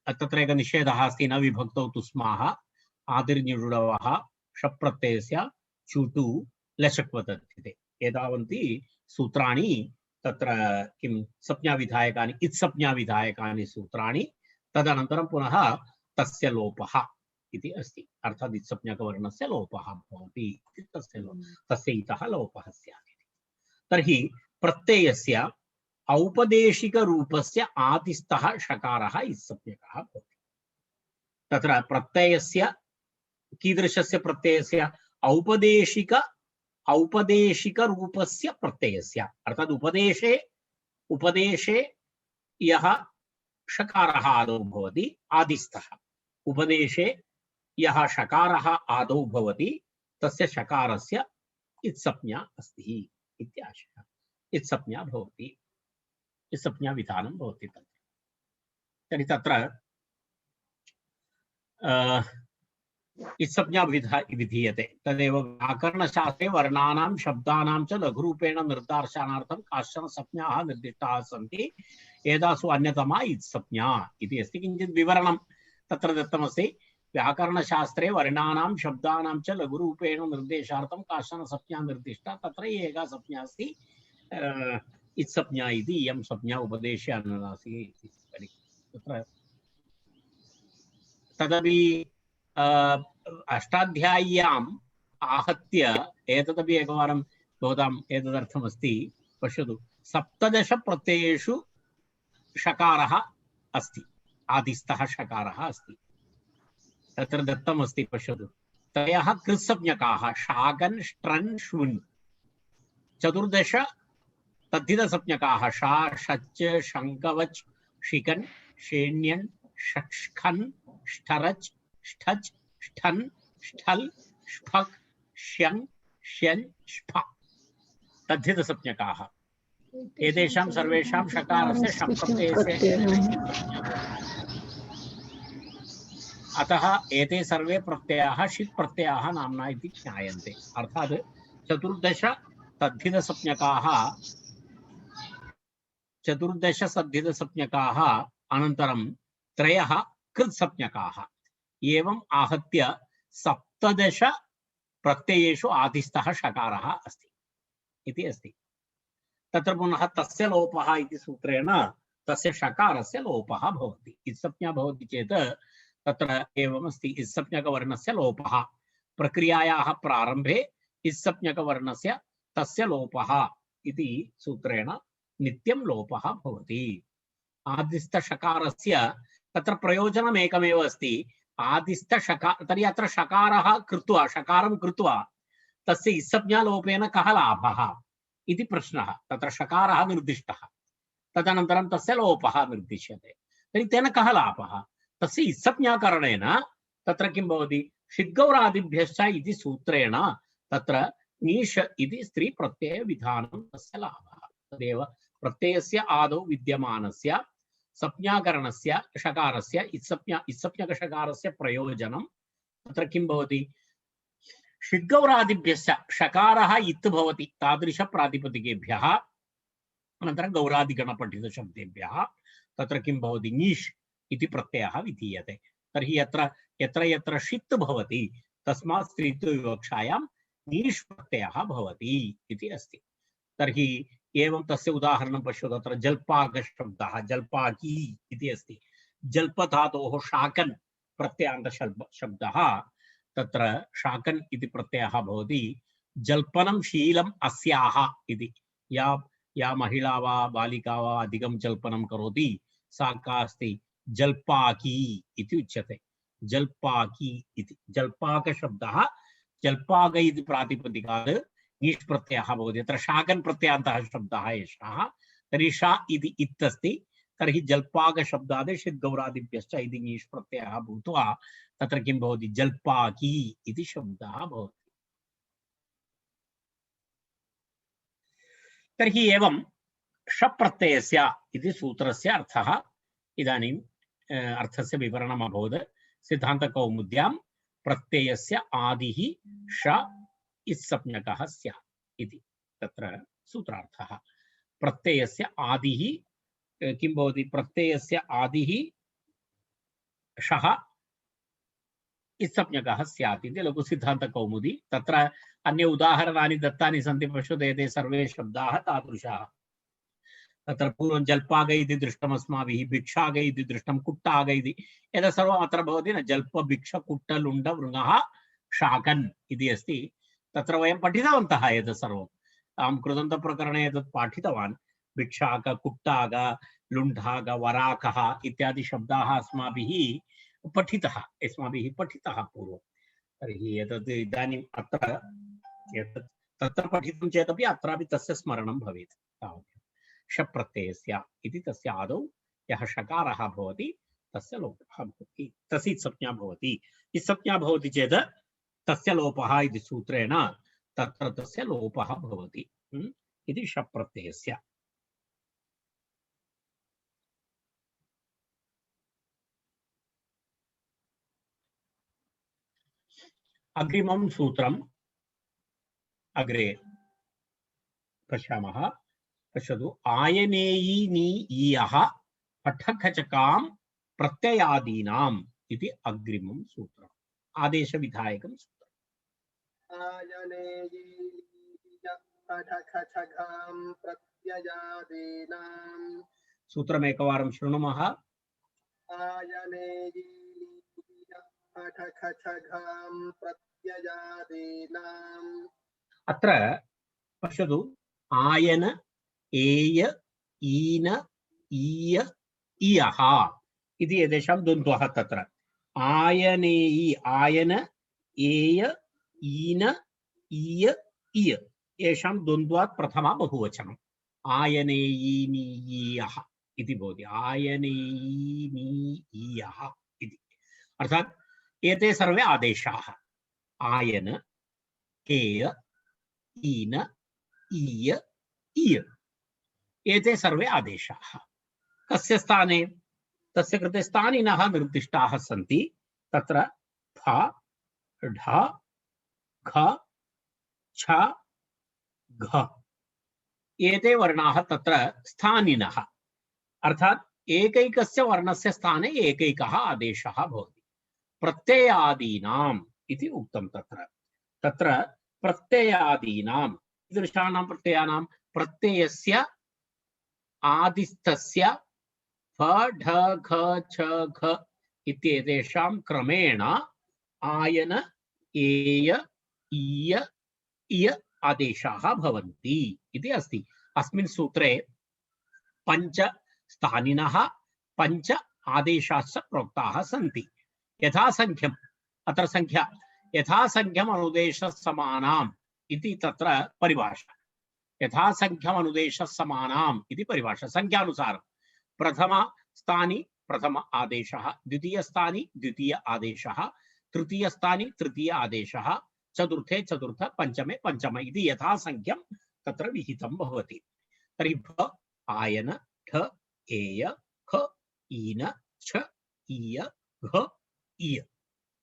तत्र एकः निषेधः अस्ति, न विभक्तौ तु स्माः। आदिर्निटुटवः, शप्रत्ययस्य, चुटु, लशक्वतद्धिते, एतावन्ति सूत्राणि तत्र किं संज्ञाविधायकानि, इत्संज्ञाविधायकानि सूत्राणि। तदनन्तरं पुनः तस्य लोपः इति अस्ति, अर्थात् इत्संज्ञकवर्णस्य लोपः भवति, तस्य इतः लोपः स्यात् इति। तर्हि प्रत्ययस्य औपदेशिकरूपस्य आदिस्थः षकारः इत्संज्ञकः भवति। तत्र प्रत्ययस्य कीदृशस्य प्रत्ययस्य? औपदेशिकरूपस्य प्रत्ययस्य, अर्थात् उपदेशे यः षकारः आदौ भवति आदिस्थः, उपदेशे यः षकारः आदौ भवति तस्य षकारस्य इत्संज्ञा अस्ति इत्याशयः। इत्संज्ञा भवति, इत्संज्ञा विधानं भवति तत्र। तर्हि तत्र इत्संज्ञा विधीयते। तदेव व्याकरणशास्त्रे वर्णानां शब्दानां च लघुरूपेण निर्दार्शनार्थं काश्चन संज्ञाः निर्दिष्टाः सन्ति। एतासु अन्यतमा इत्संज्ञा इति अस्ति। किञ्चित् विवरणं तत्र दत्तमस्ति। व्याकरणशास्त्रे वर्णानां शब्दानां च लघुरूपेण निर्देशार्थं काश्चन संज्ञा निर्दिष्टा। तत्र एका संज्ञा अस्ति इत्संज्ञा इति। इयं संज्ञा उपदेशानुनासिके इति। तत्र तदपि अष्टाध्याय्याम् आहत्य एतदपि एकवारं भवताम् एतदर्थमस्ति। पश्यतु, 17 प्रत्ययेषु षकारः अस्ति, आदिस्थः षकारः अस्ति। तत्र दत्तमस्ति, पश्यतु, त्रयः कृत्संज्ञकाः शागन्, श्ट्रन्, श्वुन्। 14 तद्धितसंज्ञकाः शा, षच्, शङ्कवच्, शिकन्, शेण्यन्, षक्ष्खन्, ष्ठरच्, ष्ठच्, ष्ठन्, ष्ठल्, ष्फक्, श्यङ्, श्यन्, श्फ। तद्धितसंज्ञकाः। एतेषां सर्वेषां षकारस्य शप्रत्ययस्य। अतः एते सर्वे प्रत्ययाः षित् प्रत्ययाः नाम्ना इति ज्ञायन्ते। अर्थात् 14 तद्धितसंज्ञकाः, 14 सद्धितसंज्ञकाः, अनन्तरं 3 कृत्संज्ञकाः। एवम् आहत्य 17 प्रत्ययेषु आदिस्थः षकारः अस्ति इति अस्ति। तत्र पुनः तस्य लोपः इति सूत्रेण तस्य षकारस्य लोपः भवति। इत्संज्ञा भवति चेत् तत्र एवमस्ति, इत्संज्ञकवर्णस्य लोपः। प्रक्रियायाः प्रारम्भे इत्संज्ञकवर्णस्य तस्य लोपः इति सूत्रेण नित्यं लोपः भवति। आदिस्थषकारस्य तत्र प्रयोजनम् एकमेव अस्ति। आदिस्थषकार, तर्हि अत्र षकारः कृत्वा, षकारं कृत्वा तस्य इत्संज्ञालोपेन कः लाभः इति प्रश्नः। तत्र षकारः निर्दिष्टः, तदनन्तरं तस्य लोपः निर्दिश्यते। तर्हि तेन कः लाभः? तस्य इत्संज्ञाकरणेन तत्र किं भवति? षिद्गौरादिभ्यश्च इति सूत्रेण तत्र नीश इति स्त्री प्रत्यय विधानं तस्य लाभः। तदेव प्रत्ययस्य आदौ विद्यमानस्य संज्ञाकरणस्य षकारस्य इत्संज्ञकषकारस्य प्रयोजनं तत्र किं भवति? षिद्गौरादिभ्यश्च षकारः इत् भवति तादृश प्रातिपदिकेभ्यः, अनन्तरं गौरादिगणपठितशब्देभ्यः तत्र किं भवति ङीष् इति प्रत्ययः विधीयते। तर्हि यत्र यत्र यत्र षित् भवति तस्मात् स्त्रीत्वविवक्षायां ङीष् प्रत्ययः भवति इति अस्ति। तर्हि एवं तस्य उदाहरणं पश्यतु। तत्र जल्पाकशब्दः जल्पाकी इति अस्ति। जल्पधातोः शाकन् प्रत्ययान्तशब्दः तत्र शाकन् इति प्रत्ययः भवति। जल्पनं शीलम् अस्याः इति। या महिला वा बालिका वा अधिकं जल्पनं करोति सा का अस्ति जल्पाकी इति उच्यते। जल्पाकी इति जल्पाकशब्दः जल्पाक इति प्रातिपदिकात् ङीष् प्रत्ययः भवति। अत्र शाकन् प्रत्ययान्तः शब्दः एषः। तर्हि शा इति इत् अस्ति। तर्हि जल्पाकशब्दात् षिद्गौरादिभ्यश्च इति ङीष् प्रत्ययः भूत्वा तत्र किं भवति जल्पाकी इति शब्दः भवति। तर्हि एवं शप्रत्ययस्य इति सूत्रस्य अर्थः इदानीं अर्थस्य विवरणम् अभवत्। सिद्धान्तकौमुद्यां प्रत्ययस्य आदिः श इत्संज्ञकः स्यात् इति तत्र सूत्रार्थः। प्रत्ययस्य आदिः किं भवति प्रत्ययस्य आदिः शः इत्संज्ञकः स्यात् इति लघुसिद्धान्तकौमुदी। तत्र अन्य उदाहरणानि दत्तानि सन्ति पश्यतु। एते सर्वे शब्दाः तादृशाः। तत्र पूर्वं जल्पाग इति दृष्टम् अस्माभिः, भिक्षाग इति दृष्टं, कुट्टाग इति एतत् सर्वम् अत्र भवति न। जल्प भिक्ष कुट्ट लुण्ड वृङः शाकन् इति अस्ति। तत्र वयं पठितवन्तः एतत् सर्वम्। अहं कृदन्तप्रकरणे एतत् पाठितवान्। भिक्षाक कुट्टाग लुण्ढाग वराकः इत्यादि शब्दाः अस्माभिः पठितः पूर्वं। तर्हि एतत् इदानीम् अत्र एतत् तत्र पठितं चेदपि अत्रापि तस्य स्मरणं भवेत्। तावत् शप्रत्ययस्य इति तस्य आदौ यः शकारः भवति तस्य लोपः भवति, तस्य इत्संज्ञा भवति। इत्संज्ञा भवति चेत् तस्य लोपः इति सूत्रेण तत्र तस्य लोपः भवति इति शप्रत्ययस्य। अग्रिमं सूत्रम् अग्रे पश्यामः। पश्यतु। आयनेयी नी ईयः पठखचकां प्रत्ययादीनाम् इति अग्रिमं सूत्रम्। आदेशविधायकं सूत्रम्। आयनेयी पठखचकां प्रत्ययादीनाम्। सूत्रमेकवारं शृणुमः। आयनेयी पठखचकां प्रत्ययादीनाम्। अत्र पश्यतु। आयन एय ईन ईय इयः इति एतेषां द्वन्द्वः तत्र। आयनेयी आयन एय ईन ईय इय येषां द्वन्द्वात् प्रथमा बहुवचनम्। आयनेयीनीयः इति भवति। आयनेयीनीयः इति अर्थात् एते सर्वे आदेशाः। आयन एय ईन ईय इय एते सर्वे आदेशाः। कस्य स्थाने? तस्य कृते स्थानिनः निर्दिष्टाः सन्ति। तत्र फ ढ घ छ घ एते वर्णाः तत्र स्थानिनः। अर्थात् एकैकस्य वर्णस्य स्थाने एकैकः आदेशः भवति। प्रत्ययादीनाम् इति उक्तं तत्र। तत्र प्रत्ययादीनाम् ईदृशानां प्रत्ययानां प्रत्ययस्य आदिस्थस्य फ ढ घ छ घ इत्येतेषां क्रमेण आयन एय ईय इय आदेशाः भवन्ति इति अस्ति। अस्मिन् सूत्रे पञ्च स्थानिनः पञ्च आदेशाश्च प्रोक्ताः सन्ति। यथासङ्ख्यम् अत्र संख्या यथासङ्ख्यम् अनुदेशसमानाम् इति तत्र परिभाषा। यथासङ्ख्यम् अनुदेशसमानाम् इति परिभाषा। संख्यानुसारं प्रथमस्थानि प्रथम आदेशः, द्वितीयस्थानि द्वितीय आदेशः, तृतीयस्थानि तृतीय आदेशः, चतुर्थे चतुर्थ, पंचमे पंचम इति यथासङ्ख्यं तत्र विहितं भवति। तर्हि भ आयन ठ एय ख ईन छ ईय घ इय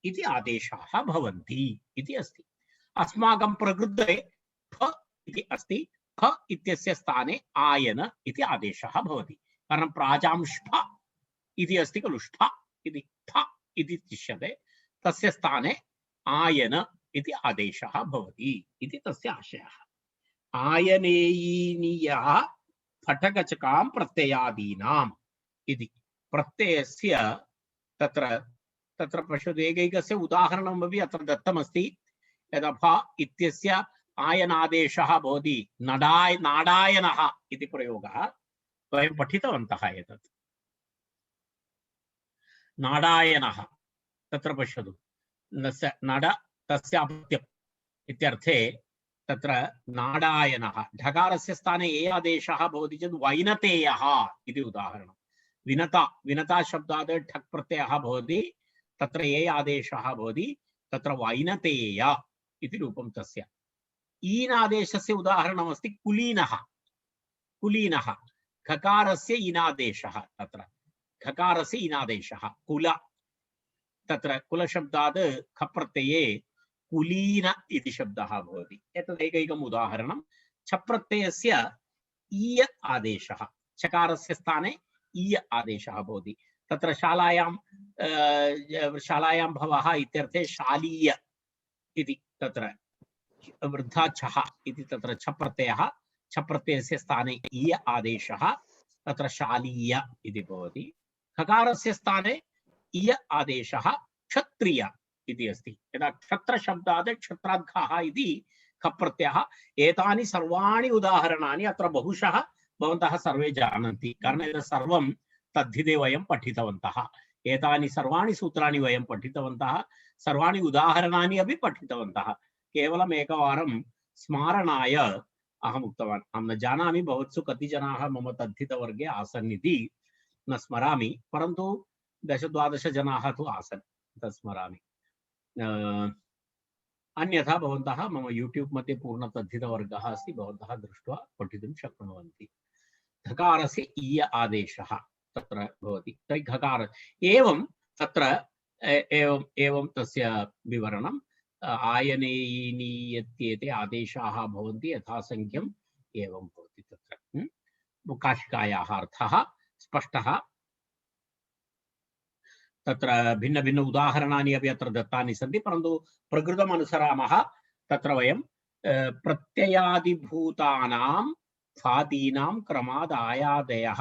इति आदेशाः भवन्ति इति अस्ति। अस्माकं प्रकृते फ इति अस्ति। ख इत्यस्य स्थाने आयन इति आदेशः भवति। कारण प्राचां ष्फ इति अस्ति खलु, ष्फ इति फ इति तिष्यते, तस्य स्थाने आयन इति आदेशः भवति इति तस्य आशयः। आयनेयीनीयः फटकचकां प्रत्ययादीनाम् इति प्रत्ययस्य तत्र तत्र पश्यतु, एकैकस्य उदाहरणमपि अत्र दत्तमस्ति। यदा फ इत्यस्य आयनादेशः भवति, नाडायनः इति प्रयोगः वयं पठितवन्तः। एतत् नाडायनः तत्र पश्यतु, नड तस्य अपत्यम् इत्यर्थे तत्र नाडायनः ढकारस्य स्थाने ए आदेशः भवति चेत् वैनतेयः इति उदाहरणं। विनता शब्दात् ठक् प्रत्ययः भवति, तत्र ए आदेशः भवति, तत्र वैनतेय इति रूपं तस्य। ईन् आदेशस्य उदाहरणमस्ति कुलीनः। कुलीनः खकारस्य इनादेशः, तत्र खकारस्य इनादेशः कुल, तत्र कुलशब्दात् खप्रत्यये कुलीन इति शब्दः भवति। एतत् एकैकम् उदाहरणं। छप्रत्ययस्य ईय आदेशः, चकारस्य स्थाने ईय आदेशः भवति। तत्र शालायां भवः इत्यर्थे शालीय इति, तत्र वृद्धा छः इति तत्र छप्रत्ययः, छप्रत्ययस्य स्थाने ईय आदेशः, तत्र शालीय इति भवति। खकारस्य स्थाने ईय आदेशः क्षत्रिय इति अस्ति। यदा क्षत्रशब्दात् क्षत्राद्खः इति खप्रत्ययः। एतानि सर्वाणि उदाहरणानि अत्र बहुशः भवन्तः सर्वे जानन्ति, कारणं एतत् सर्वं तद्धिते वयं पठितवन्तः। एतानि सर्वाणि सूत्राणि वयं पठितवन्तः, सर्वाणि उदाहरणानि अपि पठितवन्तः। केवलम् एकवारं स्मारणाय अहम् उक्तवान्। अहं न जानामि भवत्सु कति जनाः मम तद्धितवर्गे आसन् इति न स्मरामि, परन्तु 10-12 जनाः तु आसन्, तत् स्मरामि। अन्यथा भवन्तः मम यूट्यूब मध्ये पूर्णतद्धितवर्गः अस्ति, भवन्तः दृष्ट्वा पठितुं शक्नुवन्ति। धकारस्य ईय आदेशः तत्र भवति, तर्हि घकार एवं तत्र एवं तस्य विवरणम्। आयनेयीनीयत्येते आदेशाः भवन्ति यथासङ्ख्यम् एवं भवति। तत्र काशिकायाः अर्थः स्पष्टः। तत्र भिन्न भिन्न उदाहरणानि अपि अत्र दत्तानि सन्ति, परन्तु प्रकृतम् अनुसरामः। तत्र वयं प्रत्ययादिभूतानां फादीनां क्रमाद् आयादयः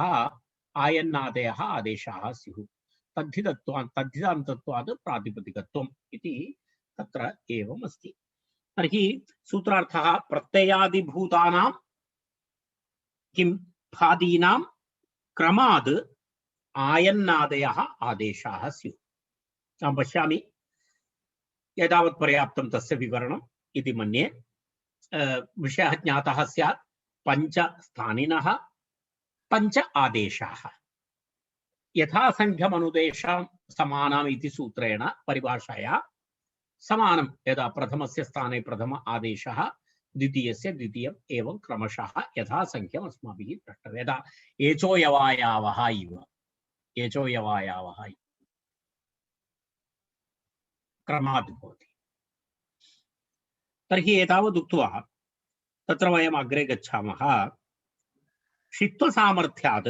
आयन्नादयः आदेशाः स्युः। तद्धितान्तत्वात् प्रातिपदिकत्वम् इति तत्र एवम् अस्ति। तर्हि सूत्रार्थः प्रत्ययादिभूतानां किं फादीनां क्रमाद् आयन्नादयः आदेशाः स्युः। अहं पश्यामि एतावत् पर्याप्तं तस्य विवरणम् इति मन्ये। विषयः ज्ञातः स्यात्। 5 स्थानिनः 5 आदेशाः यथासङ्ख्यमनुदेशां समानम् इति सूत्रेण परिभाषया समानं। यदा प्रथमस्य स्थाने प्रथम आदेशः, द्वितीयस्य द्वितीयम्, एवं क्रमशः यथासङ्ख्यम् अस्माभिः द्रष्टव्यम्। यदा एचो यवायावः इव, एचो यवायावः क्रमात् भवति। तर्हि एतावदुक्त्वा तत्र वयम् अग्रे गच्छामः। क्षित्वसामर्थ्यात्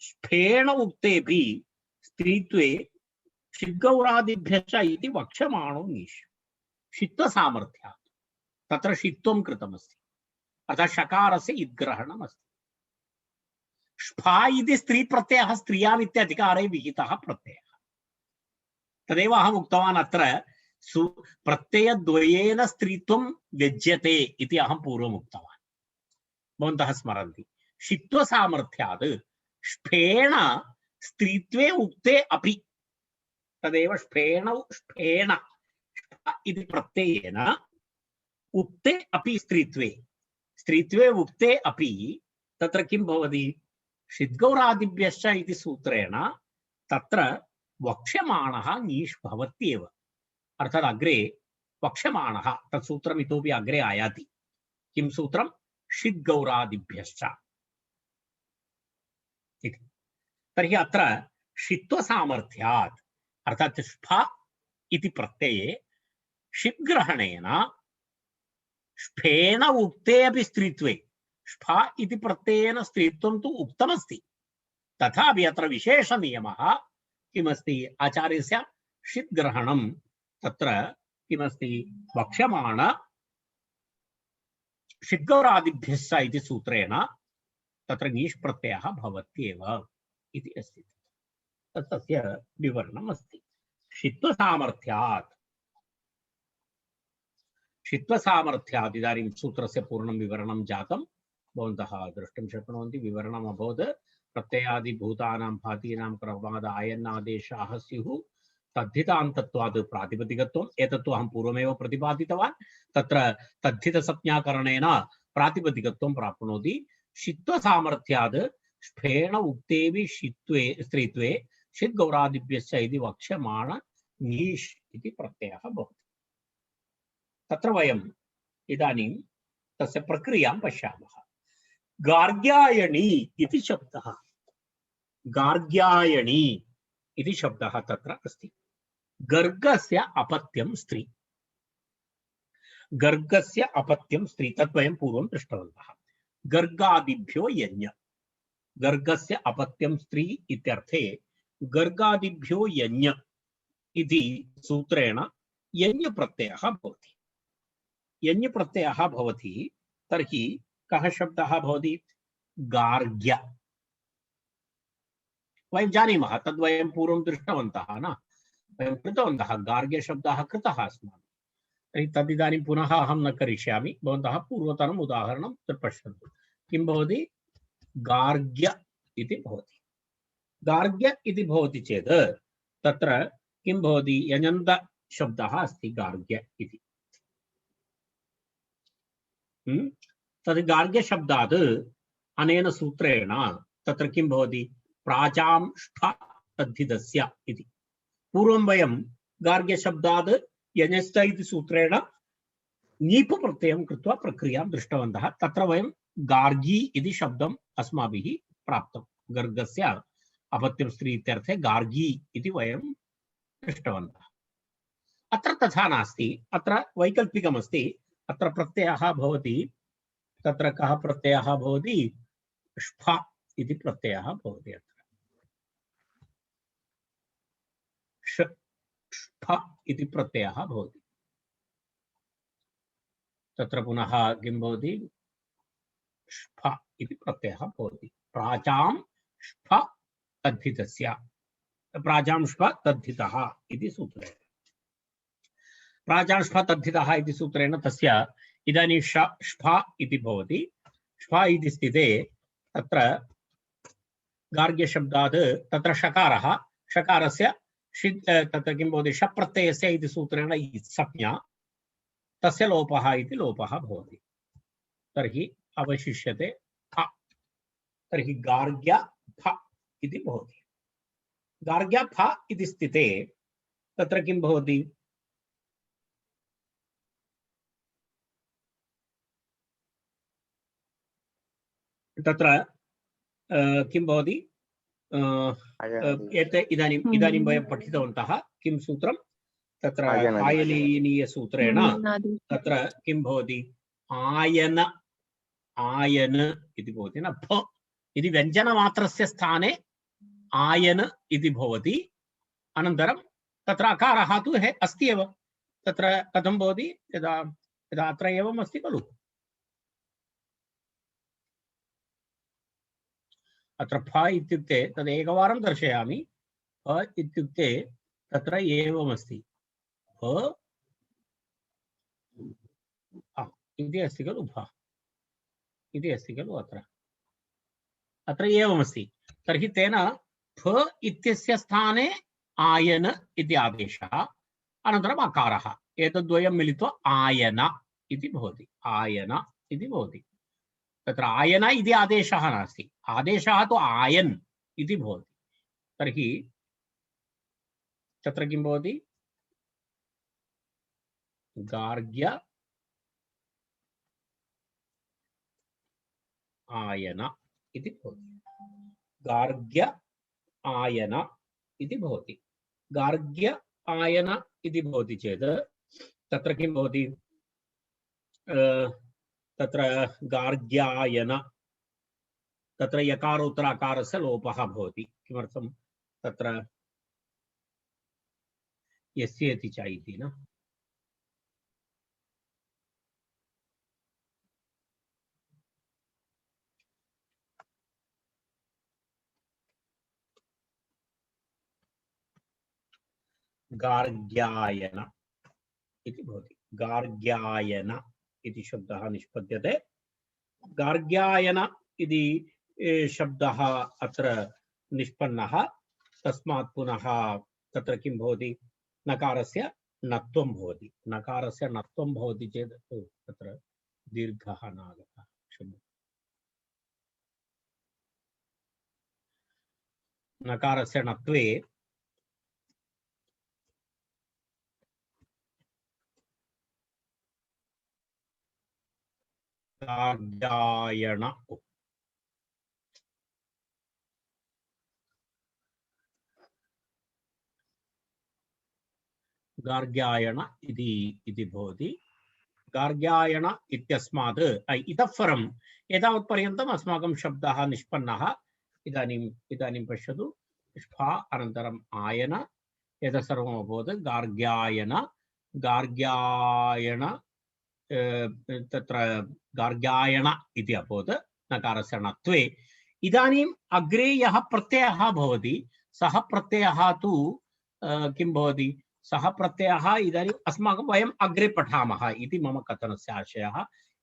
स्फेण उक्तेऽपि स्त्रीत्वे षिद्गौरादिभ्यश्च इति वक्ष्यमाणो नीष्। क्षित्वसामर्थ्यात् तत्र षित्वं कृतमस्ति, अर्थात् शकारस्य इद्ग्रहणमस्ति। स्फा इति स्त्री प्रत्ययः स्त्रियाम् इत्यधिकारे विहितः प्रत्ययः। तदेव अहम् उक्तवान्। अत्र प्रत्ययद्वयेन स्त्रीत्वं व्यज्यते इति अहं पूर्वम् उक्तवान्, भवन्तः स्मरन्ति। षित्वसामर्थ्यात् स्फेण स्त्रीत्वे उक्ते अपि, तदेव स्फेण इति प्रत्ययेन उक्ते अपि स्त्रीत्वे उक्ते अपि तत्र किं भवति? षिद्गौरादिभ्यश्च इति सूत्रेण तत्र वक्ष्यमाणः नीष् भवत्येव। अर्थात् अग्रे वक्ष्यमाणः तत् सूत्रम् इतोपि अग्रे आयाति। किं सूत्रं? षिद्गौरादिभ्यश्च इति। तर्हि अत्र षित्वसामर्थ्यात् अर्थात् स्फ इति प्रत्यये षिद्ग्रहणेन स्फेन उक्ते अपि स्त्रीत्वे, ष्फा इति प्रत्ययेन स्त्रीत्वं तु उक्तमस्ति, तथापि अत्र विशेषनियमः किमस्ति, आचार्यस्य षित् ग्रहणं तत्र किमस्ति, वक्ष्यमाण षिद्गौरादिभ्यश्च इति सूत्रेण तत्र ङीष् प्रत्ययः भवत्येव इति अस्ति। तस्य विवरणम् अस्ति। षित्वसामर्थ्यात् इदानीं सूत्रस्य पूर्णं विवरणं जातं, भवन्तः द्रष्टुं शक्नुवन्ति। विवरणम् अभवत् प्रत्ययादिभूतानां भातीनां क्रमाद् आयन्नादेशाः स्युः, तद्धितान्तत्वात् प्रातिपदिकत्वम्, एतत्तु अहं पूर्वमेव प्रतिपादितवान्। तत्र तद्धितसंज्ञाकरणेन प्रातिपदिकत्वं प्राप्नोति। षित्वसामर्थ्यात् ष्फेण उक्तेऽपि षित्वे स्त्रीत्वे षिद्गौरादिभ्यश्च इति वक्ष्यमाण ङीष् इति प्रत्ययः भवति। तत्र वयम् इदानीं तस्य प्रक्रियां पश्यामः। गार्ग्यायणी इति शब्दः, गार्ग्यायणी इति शब्दः तत्र अस्ति। गर्गस्य अपत्यं स्त्री, गर्गस्य अपत्यं स्त्री, तत् वयं पूर्वं दृष्टवन्तः। गर्गादिभ्यो यज्ञ, गर्गस्य अपत्यं स्त्री इत्यर्थे गर्गादिभ्यो यज्ञ इति सूत्रेण यज्ञप्रत्ययः भवति। यज्ञप्रत्ययः भवति तर्हि कः शब्दः भवति, गार्ग्य। वयं जानीमः, तद्वयं पूर्वं दृष्टवन्तः न, वयं कृतवन्तः, गार्ग्यशब्दः कृतः अस्माभिः। तर्हि तदिदानीं पुनः अहं न करिष्यामि, भवन्तः पूर्वतनम् उदाहरणं पश्यन्तु। किं भवति, गार्ग्य इति भवति। गार्ग्य इति भवति चेत् तत्र किं भवति, यजन्त शब्दः अस्ति गार्ग्य इति। तद् गार्ग्य शब्दात् अनेन सूत्रेण तत्र किं भवति, प्राचां ष्ठ तद्धितस्य इति। पूर्वं वयं गार्ग्य शब्दात् यजश्च इति सूत्रेण ङीप् प्रत्ययं कृत्वा प्रक्रियां दृष्टवन्तः। तत्र वयं गार्गी इति शब्दम् अस्माभिः प्राप्तं। गर्गस्य अपत्यं स्त्री इत्यर्थे गार्गी इति वयं दृष्टवन्तः। अत्र तथा नास्ति, अत्र वैकल्पिकमस्ति। अत्र प्रत्ययः भवति, तत्र कः प्रत्ययः भवति, ष्फ इति प्रत्ययः भवति। अत्र ष्फ इति प्रत्ययः भवति। तत्र पुनः किं भवति, ष्फ इति प्रत्ययः भवति। प्राचां ष्फ तद्धितस्य, प्राचां ष्फ तद्धितः इति सूत्रेण, प्राचां ष्फ तद्धितः इति सूत्रेण तस्य इदानीं ष्फ इति भवति। ष्फ इति स्थिते तत्र गार्ग्यशब्दात् तत्र षकारः, षकारस्य तत्र किं भवति, शप्रत्ययस्य इति सूत्रेण संज्ञा, तस्य लोपः इति लोपः भवति। तर्हि अवशिष्यते फ। तर्हि गार्ग्य फ इति भवति। गार्ग्य फ इति स्थिते तत्र किं भवति, तत्र किं भवति, इदानीं वयं पठितवन्तः किं सूत्रं, तत्र आयनीयसूत्रेण तत्र किं भवति, आयन, आयन इति भवति न, फ इति व्यञ्जनमात्रस्य स्थाने आयन इति भवति। अनन्तरं तत्र अकारः तु अस्ति एव, तत्र कथं भवति, यदा यदा अत्र एवम् अस्ति खलु, अत्र फ इत्युक्ते तद् एकवारं दर्शयामि। फ इत्युक्ते तत्र एवमस्ति, फ इति अस्ति खलु, फ इति अस्ति खलु, अत्र एवमस्ति। तर्हि तेन फ इत्यस्य स्थाने आयन इति आदेशः, अनन्तरम् अकारः, एतद्वयं मिलित्वा आयन इति भवति। आयन इति भवति। तत्र आयन इति आदेशः नास्ति, आदेशः तु आयन इति भवति। तर्हि तत्र किं भवति, गार्ग्य आयन इति भवति। गार्ग्य आयन इति भवति। गार्ग्य आयन इति भवति चेत् तत्र किं भवति, तत्र गार्ग्यायन तत्र यकारोत्तर अकारस्य लोपः भवति। किमर्थं तत्र यस्य इति च इति न गार्ग्यायन इति भवति। गार्ग्यायन इति शब्दः निष्पद्यते। गार्ग्यायन इति शब्दः अत्र निष्पन्नः। तस्मात् पुनः तत्र किं भवति नकारस्य नत्वं भवति। नकारस्य नत्वं भवति चेत् तत्र दीर्घः नागतः। नकारस्य नत्वे गार्ग्यायन गार्ग्यायन इति भवति। गार्ग्यायन इत्यस्मात् इतः परम् एतावत्पर्यन्तम् अस्माकं शब्दः निष्पन्नः। इदानीं पश्यतु स्फा अनन्तरम् आयन एतत् सर्वम् अभवत् गार्ग्यायन गार्ग्यायन तत्र गार्ग्यायन इति अभवत् नकारस्य णत्वे। इदानीम् अग्रे यः प्रत्ययः भवति सः प्रत्ययः तु किं भवति सः प्रत्ययः इदानीम् अस्माकं वयम् अग्रे पठामः इति मम कथनस्य आशयः।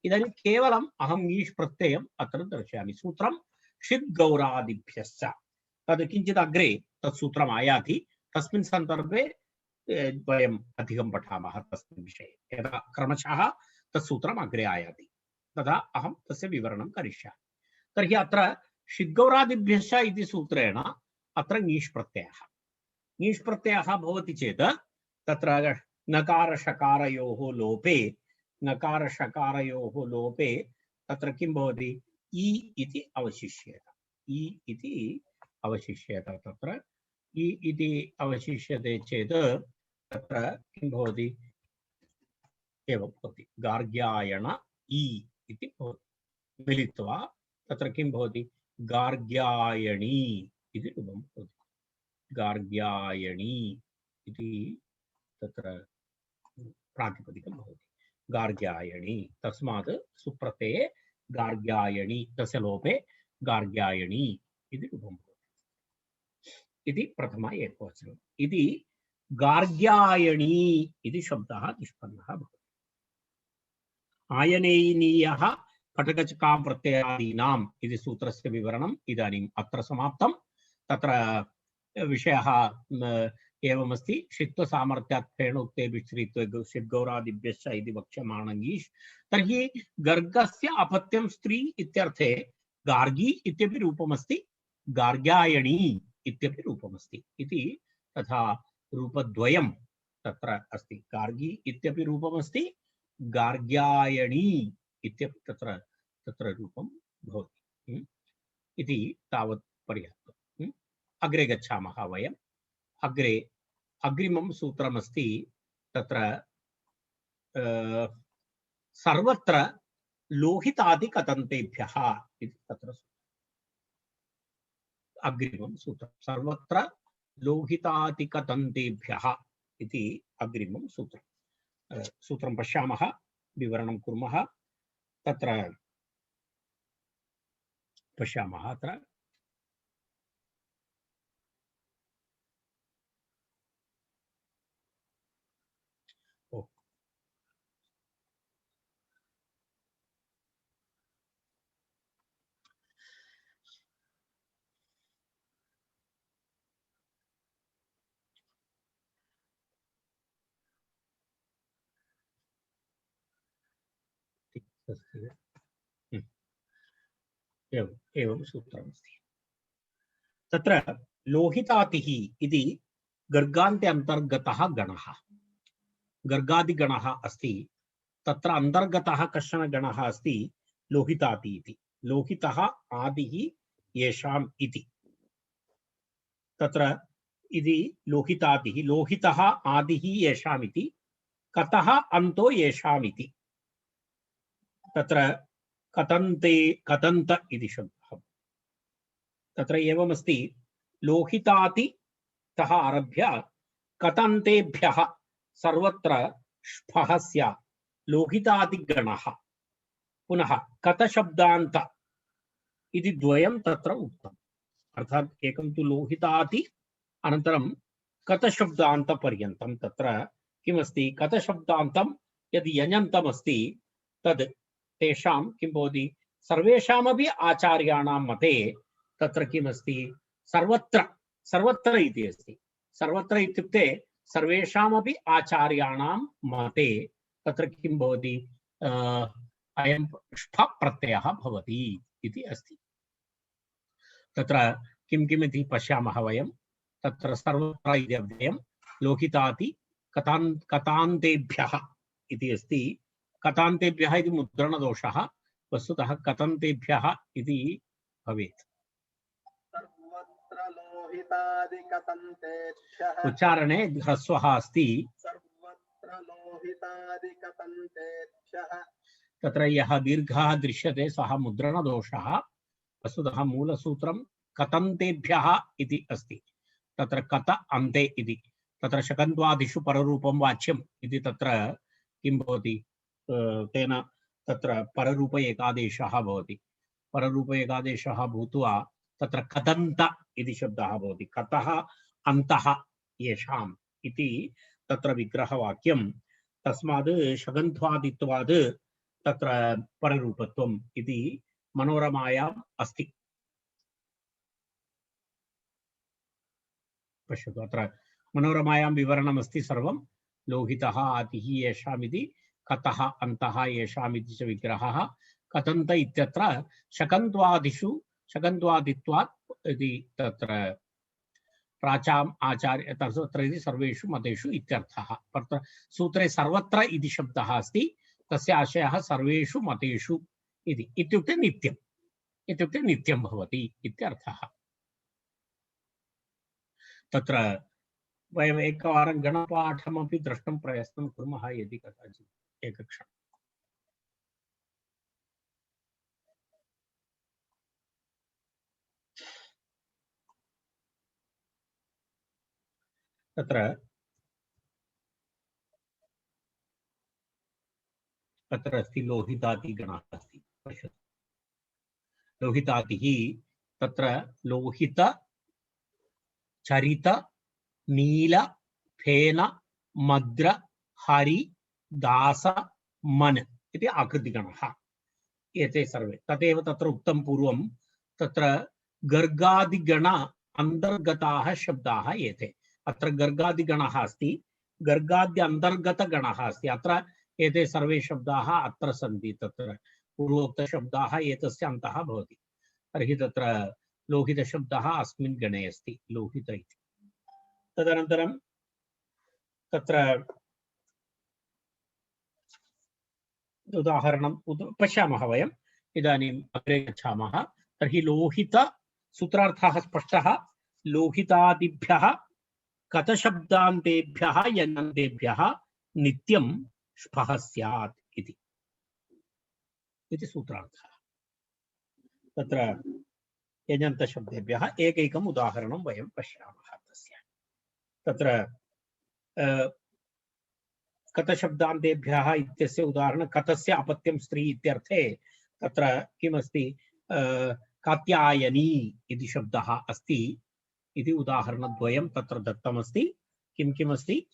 इदानीं केवलम् अहं ङीष् प्रत्ययम् अत्र दर्शयामि। सूत्रं षिद्गौरादिभ्यश्च तद् किञ्चित् अग्रे तत् सूत्रम् आयाति। तस्मिन् सन्दर्भे वयम् अधिकं पठामः तस्मिन् विषये। यदा क्रमशः तत् सूत्रम् अग्रे आयाति तदा अहं तस्य विवरणं करिष्यामि। तर्हि अत्र षिद्गौरादिभ्यश्च इति सूत्रेण अत्र ङीष् प्रत्ययः भवति चेत् तत्र नकारशकारयोः लोपे तत्र किं भवति इ इति अवशिष्येत। तत्र इ इति अवशिष्यते चेत् तत्र किं भवति एवं भवति गार्ग्यायन इ इति भवति। मिलित्वा तत्र किं भवति गार्ग्यायणी इति रूपं भवति। गार्ग्यायणी इति तत्र प्रातिपदिकं भवति गार्ग्यायणी। तस्मात् सुप्रत्यये गार्ग्यायणी तस्य लोपे गार्ग्यायणी इति रूपं भवति इति प्रथमा एकवचनम्। इति गार्ग्यायणी इति शब्दः निष्पन्नः भवति। आयनेयीनीयः कटकचका प्रत्ययादीनाम् इति सूत्रस्य विवरणम् इदानीम् अत्र समाप्तं। तत्र विषयः एवमस्ति षित्वसामर्थ्यात् फेणोक्तेभिः षिद्गौरादिभ्यश्च इति वक्ष्यमाणङीष्। तर्हि गर्गस्य अपत्यं स्त्री इत्यर्थे गार्गी इत्यपि रूपमस्ति, गार्ग्यायणी इत्यपि रूपमस्ति इति तथा रूपद्वयं तत्र अस्ति। गार्गी इत्यपि रूपमस्ति, गार्ग्यायणी इत्यपि तत्र रूपं भवति इति तावत् पर्याप्तम्। अग्रे गच्छामः वयम्। अग्रे अग्रिमं सूत्रमस्ति तत्र सर्वत्र लोहितादिकतन्तेभ्यः इति तत्र अग्रिमं सूत्रं सर्वत्र लोहितादिकतन्तेभ्यः इति अग्रिमं सूत्रं पश्यामः, विवरणं कुर्मः। तत्र पश्यामः अत्र एवं सूत्रमस्ति। तत्र लोहितातिः इति गर्गान्ते अन्तर्गतः गणः, गर्गादिगणः अस्ति। तत्र अन्तर्गतः कश्चन गणः अस्ति लोहिताति इति। लोहितः आदिः येषाम् इति तत्र इति लोहितातिः, लोहितः आदिः येषाम् इति, कतः अन्तो येषाम् इति। तत्र कतन्ते कतन्त इति शब्दः तत्र एवमस्ति लोहितातितः आरभ्य कतन्तेभ्यः सर्वत्र श्फः स्यात् लोहितादिगणः पुनः कतशब्दान्त इति द्वयं तत्र उक्तम् अर्थात् एकं तु लोहिताति अनन्तरं कतशब्दान्तपर्यन्तं तत्र किमस्ति कतशब्दान्तं यदि यञन्तम् अस्ति तद् तेषां किं भवति सर्वेषामपि आचार्याणां मते तत्र किमस्ति सर्वत्र सर्वत्र इति अस्ति सर्वत्र इत्युक्ते सर्वेषामपि आचार्याणां मते तत्र किं भवति अयं ष्ठ प्रत्ययः भवति इति अस्ति तत्र किं किम् इति पश्यामः वयं तत्र सर्वत्र इति अव्ययं लोहिताति कतान्तेभ्यः इति अस्ति कतान्तेभ्यः इति मुद्रणदोषः वस्तुतः कतन्तेभ्यः इति भवेत् सर्वत्र लोहितादिकतन्तेभ्यः उच्चारणे ह्रस्वः अस्ति सर्वत्र लोहितादिकतन्तेभ्यः तत्र यः दीर्घः दृश्यते सः मुद्रणदोषः वस्तुतः मूलसूत्रं कतन्तेभ्यः इति अस्ति तत्र कत अन्ते इति तत्र शकन्त्वादिषु पररूपं वाच्यम् इति तत्र किं भवति तेन तत्र पररूप एकादेशः भवति पररूप एकादेशः भूत्वा तत्र कदन्त इति शब्दः भवति कतः अन्तः येषाम् इति तत्र विग्रहवाक्यं तस्मात् शकन्त्वादित्वात् तत्र पररूपत्वम् इति मनोरमायाम् अस्ति पश्यतु अत्र मनोरमायां विवरणमस्ति सर्वं लोहितः आतिः येषामिति कतः अन्तः येषामिति च विग्रहः कतन्त इत्यत्र शकन्त्वादिषु शकन्त्वादित्वात् इति तत्र प्राचाम् आचार्य तत्र इति सर्वेषु मतेषु इत्यर्थः तत्र सूत्रे सर्वत्र इति शब्दः अस्ति तस्य आशयः सर्वेषु मतेषु इति इत्युक्ते नित्यं भवति इत्यर्थः तत्र वयम् एकवारं गणपाठमपि द्रष्टुं प्रयत्नं कुर्मः यदि कदाचित् एकक्षणम् तत्र तत्र अस्ति लोहितादिगणः अस्ति पश्यतु लोहितादिः तत्र लोहित चरित नील फेन मद्र हरि दास मन इति आकृतिगणः एते सर्वे तदेव तत्र उक्तं पूर्वं तत्र गर्गादिगण अन्तर्गताः शब्दाः एते अत्र गर्गादिगणः अस्ति गर्गाद्य अन्तर्गतगणः अस्ति अत्र एते सर्वे शब्दाः अत्र सन्ति तत्र पूर्वोक्तशब्दाः एतस्य अन्तः भवति तर्हि तत्र लोहितशब्दः अस्मिन् गणे अस्ति लोहित इति तदनन्तरं तत्र उदाहरणं पश्यामः वयम् इदानीम् अग्रे गच्छामः तर्हि लोहित सूत्रार्थः स्पष्टः लोहितादिभ्यः कतशब्दान्तेभ्यः यञन्तेभ्यः नित्यं श्फः स्यात् इति सूत्रार्थः तत्र यञन्तशब्देभ्यः एकैकम् उदाहरणं वयं पश्यामः तस्य तत्र कतशब्दान्तेभ्यः इत्यस्य उदाहरणं कतस्य अपत्यं स्त्री इत्यर्थे तत्र किमस्ति कात्यायनी इति शब्दः अस्ति इति उदाहरणद्वयं तत्र दत्तमस्ति किं किमस्ति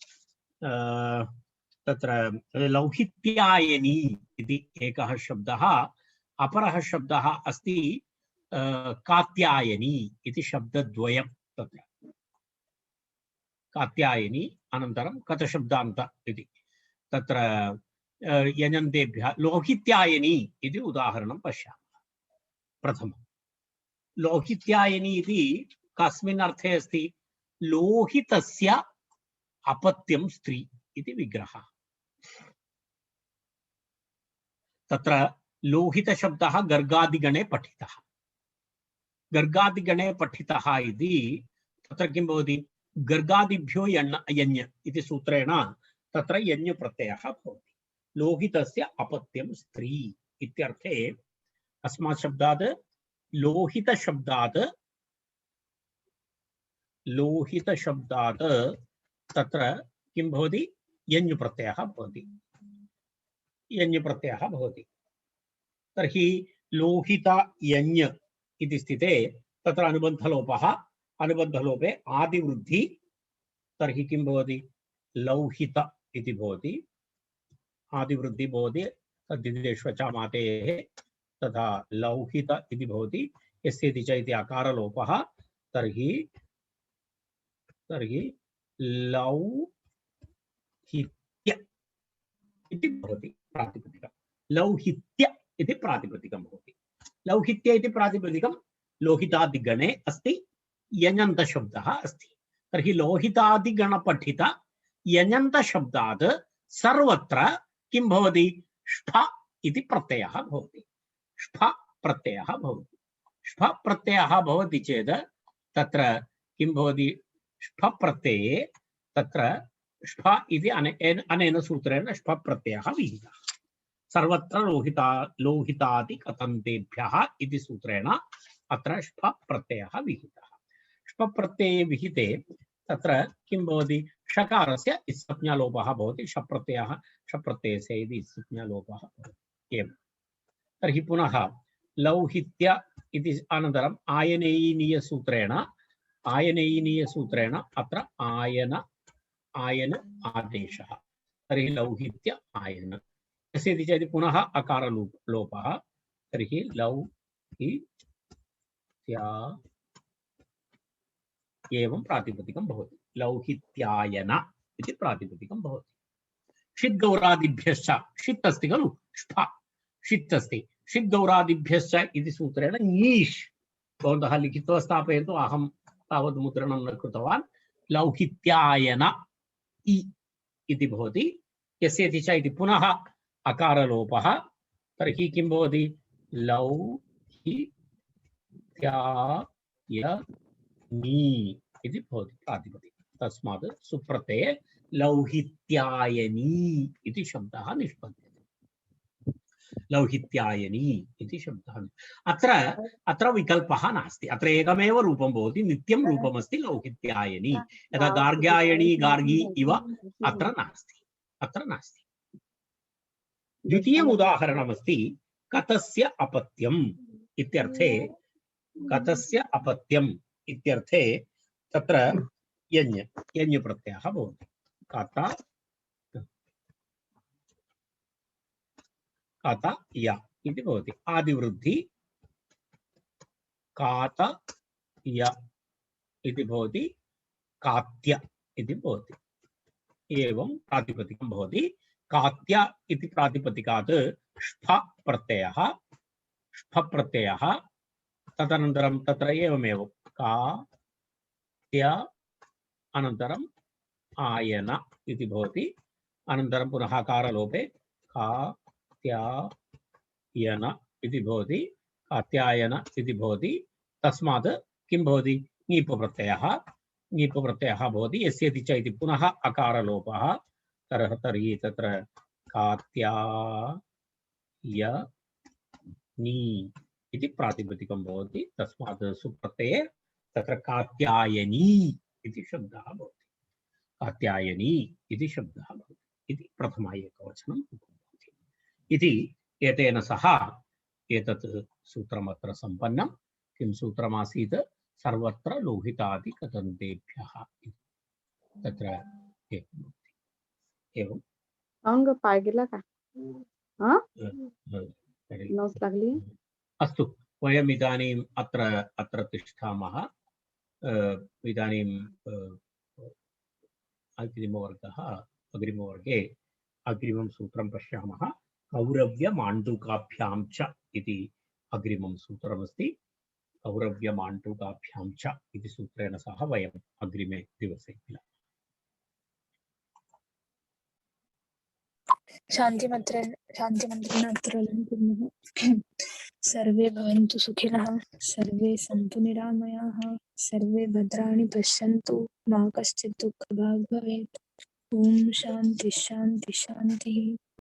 तत्र लौहित्यायनी इति एकः शब्दः अपरः शब्दः अस्ति कात्यायनी इति शब्दद्वयं तत्र कात्यायनी अनन्तरं कतशब्दान्त इति तत्र यञन्तेभ्यः लोहित्यायनी इति उदाहरणं पश्यामः प्रथमं लोहित्यायनी इति कस्मिन् अर्थे अस्ति लोहितस्य अपत्यं स्त्री इति विग्रहः तत्र लोहितशब्दः गर्गादिगणे पठितः गर्गादिगणे पठितः इति तत्र किं भवति गर्गादिभ्यो यञ् इति सूत्रेण तत्र यञ् प्रत्ययः भवति लोहितस्य अपत्यं स्त्री इत्यर्थे अस्मात् शब्दात् लोहितशब्दात् तत्र किं भवति यञ् प्रत्ययः भवति तर्हि लोहित यञ् इति स्थिते तत्र अनुबन्धलोपे आदिवृद्धि तर्हि किं भवति लौहित इति भवति आदिवृद्धि भवति तद्दिदेष्वचामातेः तथा लौहित इति भवति यस्येति च इति अकारलोपः तर्हि लौहित्य इति भवति प्रातिपदिकं लौहित्य इति प्रातिपदिकं भवति लौहित्य इति प्रातिपदिकं लोहितादिगणे अस्ति यञन्तशब्दः अस्ति तर्हि लोहितादिगणपठित यञन्तशब्दात् सर्वत्र किं भवति ष्ठ इति प्रत्ययः भवति ष्ठ प्रत्ययः भवति चेत् तत्र किं भवति ष्ठ प्रत्यये तत्र ष्ठ इति अनेन सूत्रेण ष्ठ प्रत्ययः विहितः सर्वत्र लोहितादि कथन्तेभ्यः इति सूत्रेण अत्र ष्ठ प्रत्ययः विहितः ष्ठ प्रत्यये विहिते तत्र किं भवति षकारस्य इत्संज्ञालोपः भवति शप्रत्ययस्य इति इत्संज्ञालोपः भवति एवं तर्हि पुनः लौहित्य इति अनन्तरम् आयनेयीनीयसूत्रेण अत्र आयन आदेशः तर्हि लौहित्य आयन यस्येति चेत् पुनः अकारलोपः तर्हि लौहित्या एवं प्रातिपदिकं भवति लौहित्यायन इति प्रातिपदिकं भवति षिद्गौरादिभ्यश्च षित् अस्ति खलु ष्ठ षित् अस्ति षिद्गौरादिभ्यश्च इति सूत्रेण ङीष् भवन्तः लिखित्वा स्थापयन्तु अहं तावत् मुद्रणं न कृतवान् लौहित्यायन इति भवति यस्येति च इति पुनः अकारलोपः तर्हि किं भवति लौहित्यायनी इति भवति प्रातिपदिकं तस्मात् सुप्रत्यये लौहित्यायनी इति शब्दः निष्पद्यते लौहित्यायनी इति शब्दः अत्र विकल्पः नास्ति अत्र एकमेव रूपं भवति नित्यं रूपमस्ति लौहित्यायनी यदा गार्ग्यायणी गार्गी इव अत्र नास्ति द्वितीयम् उदाहरणमस्ति कतस्य अपत्यम् इत्यर्थे तत्र यञ् प्रत्ययः भवति कातय इति भवति आदिवृद्धि कातय इति भवति कात्य इति भवति एवं प्रातिपदिकं भवति कात्य इति प्रातिपदिकात् ष्ठ प्रत्ययः तदनन्तरं तत्र एवमेव कात्य अनन्तरम् आयन इति भवति अनन्तरं पुनः कारलोपे कात्यायन इति भवति कात्यायन इति भवति तस्मात् किं भवति ङीप् प्रत्ययः भवति यस्येति च इति पुनः अकारलोपः तर्हि तत्र कात्यायनी इति प्रातिपदिकं भवति तस्मात् सुप्रत्यये तत्र कात्यायनी इति शब्दः भवति इति प्रथम एकवचनं भवति इति एतेन सह एतत् सूत्रमत्र सम्पन्नं किं सूत्रमासीत् सर्वत्र लोहितादि कथन्तेभ्यः तत्र एवं अंग पागिला का नोट्स लागली अस्तु वयम् इदानीम् अत्र तिष्ठामः इदानीम् अग्रिमवर्गे अग्रिमं सूत्रं पश्यामः कौरव्यमाण्डुकाभ्यां च इति अग्रिमं सूत्रमस्ति कौरव्यमाण्डुकाभ्यां च इति सूत्रेण सह वयम् अग्रिमे दिवसे मिलामः शान्तिमन्त्रेण अत्र कुर्मः सर्वे भवन्तु सुखिनः सर्वे सन्तु निरामयाः सर्वे भद्राणि पश्यन्तु मा कश्चित् दुःखभाग् भवेत् ॐ शान्तिः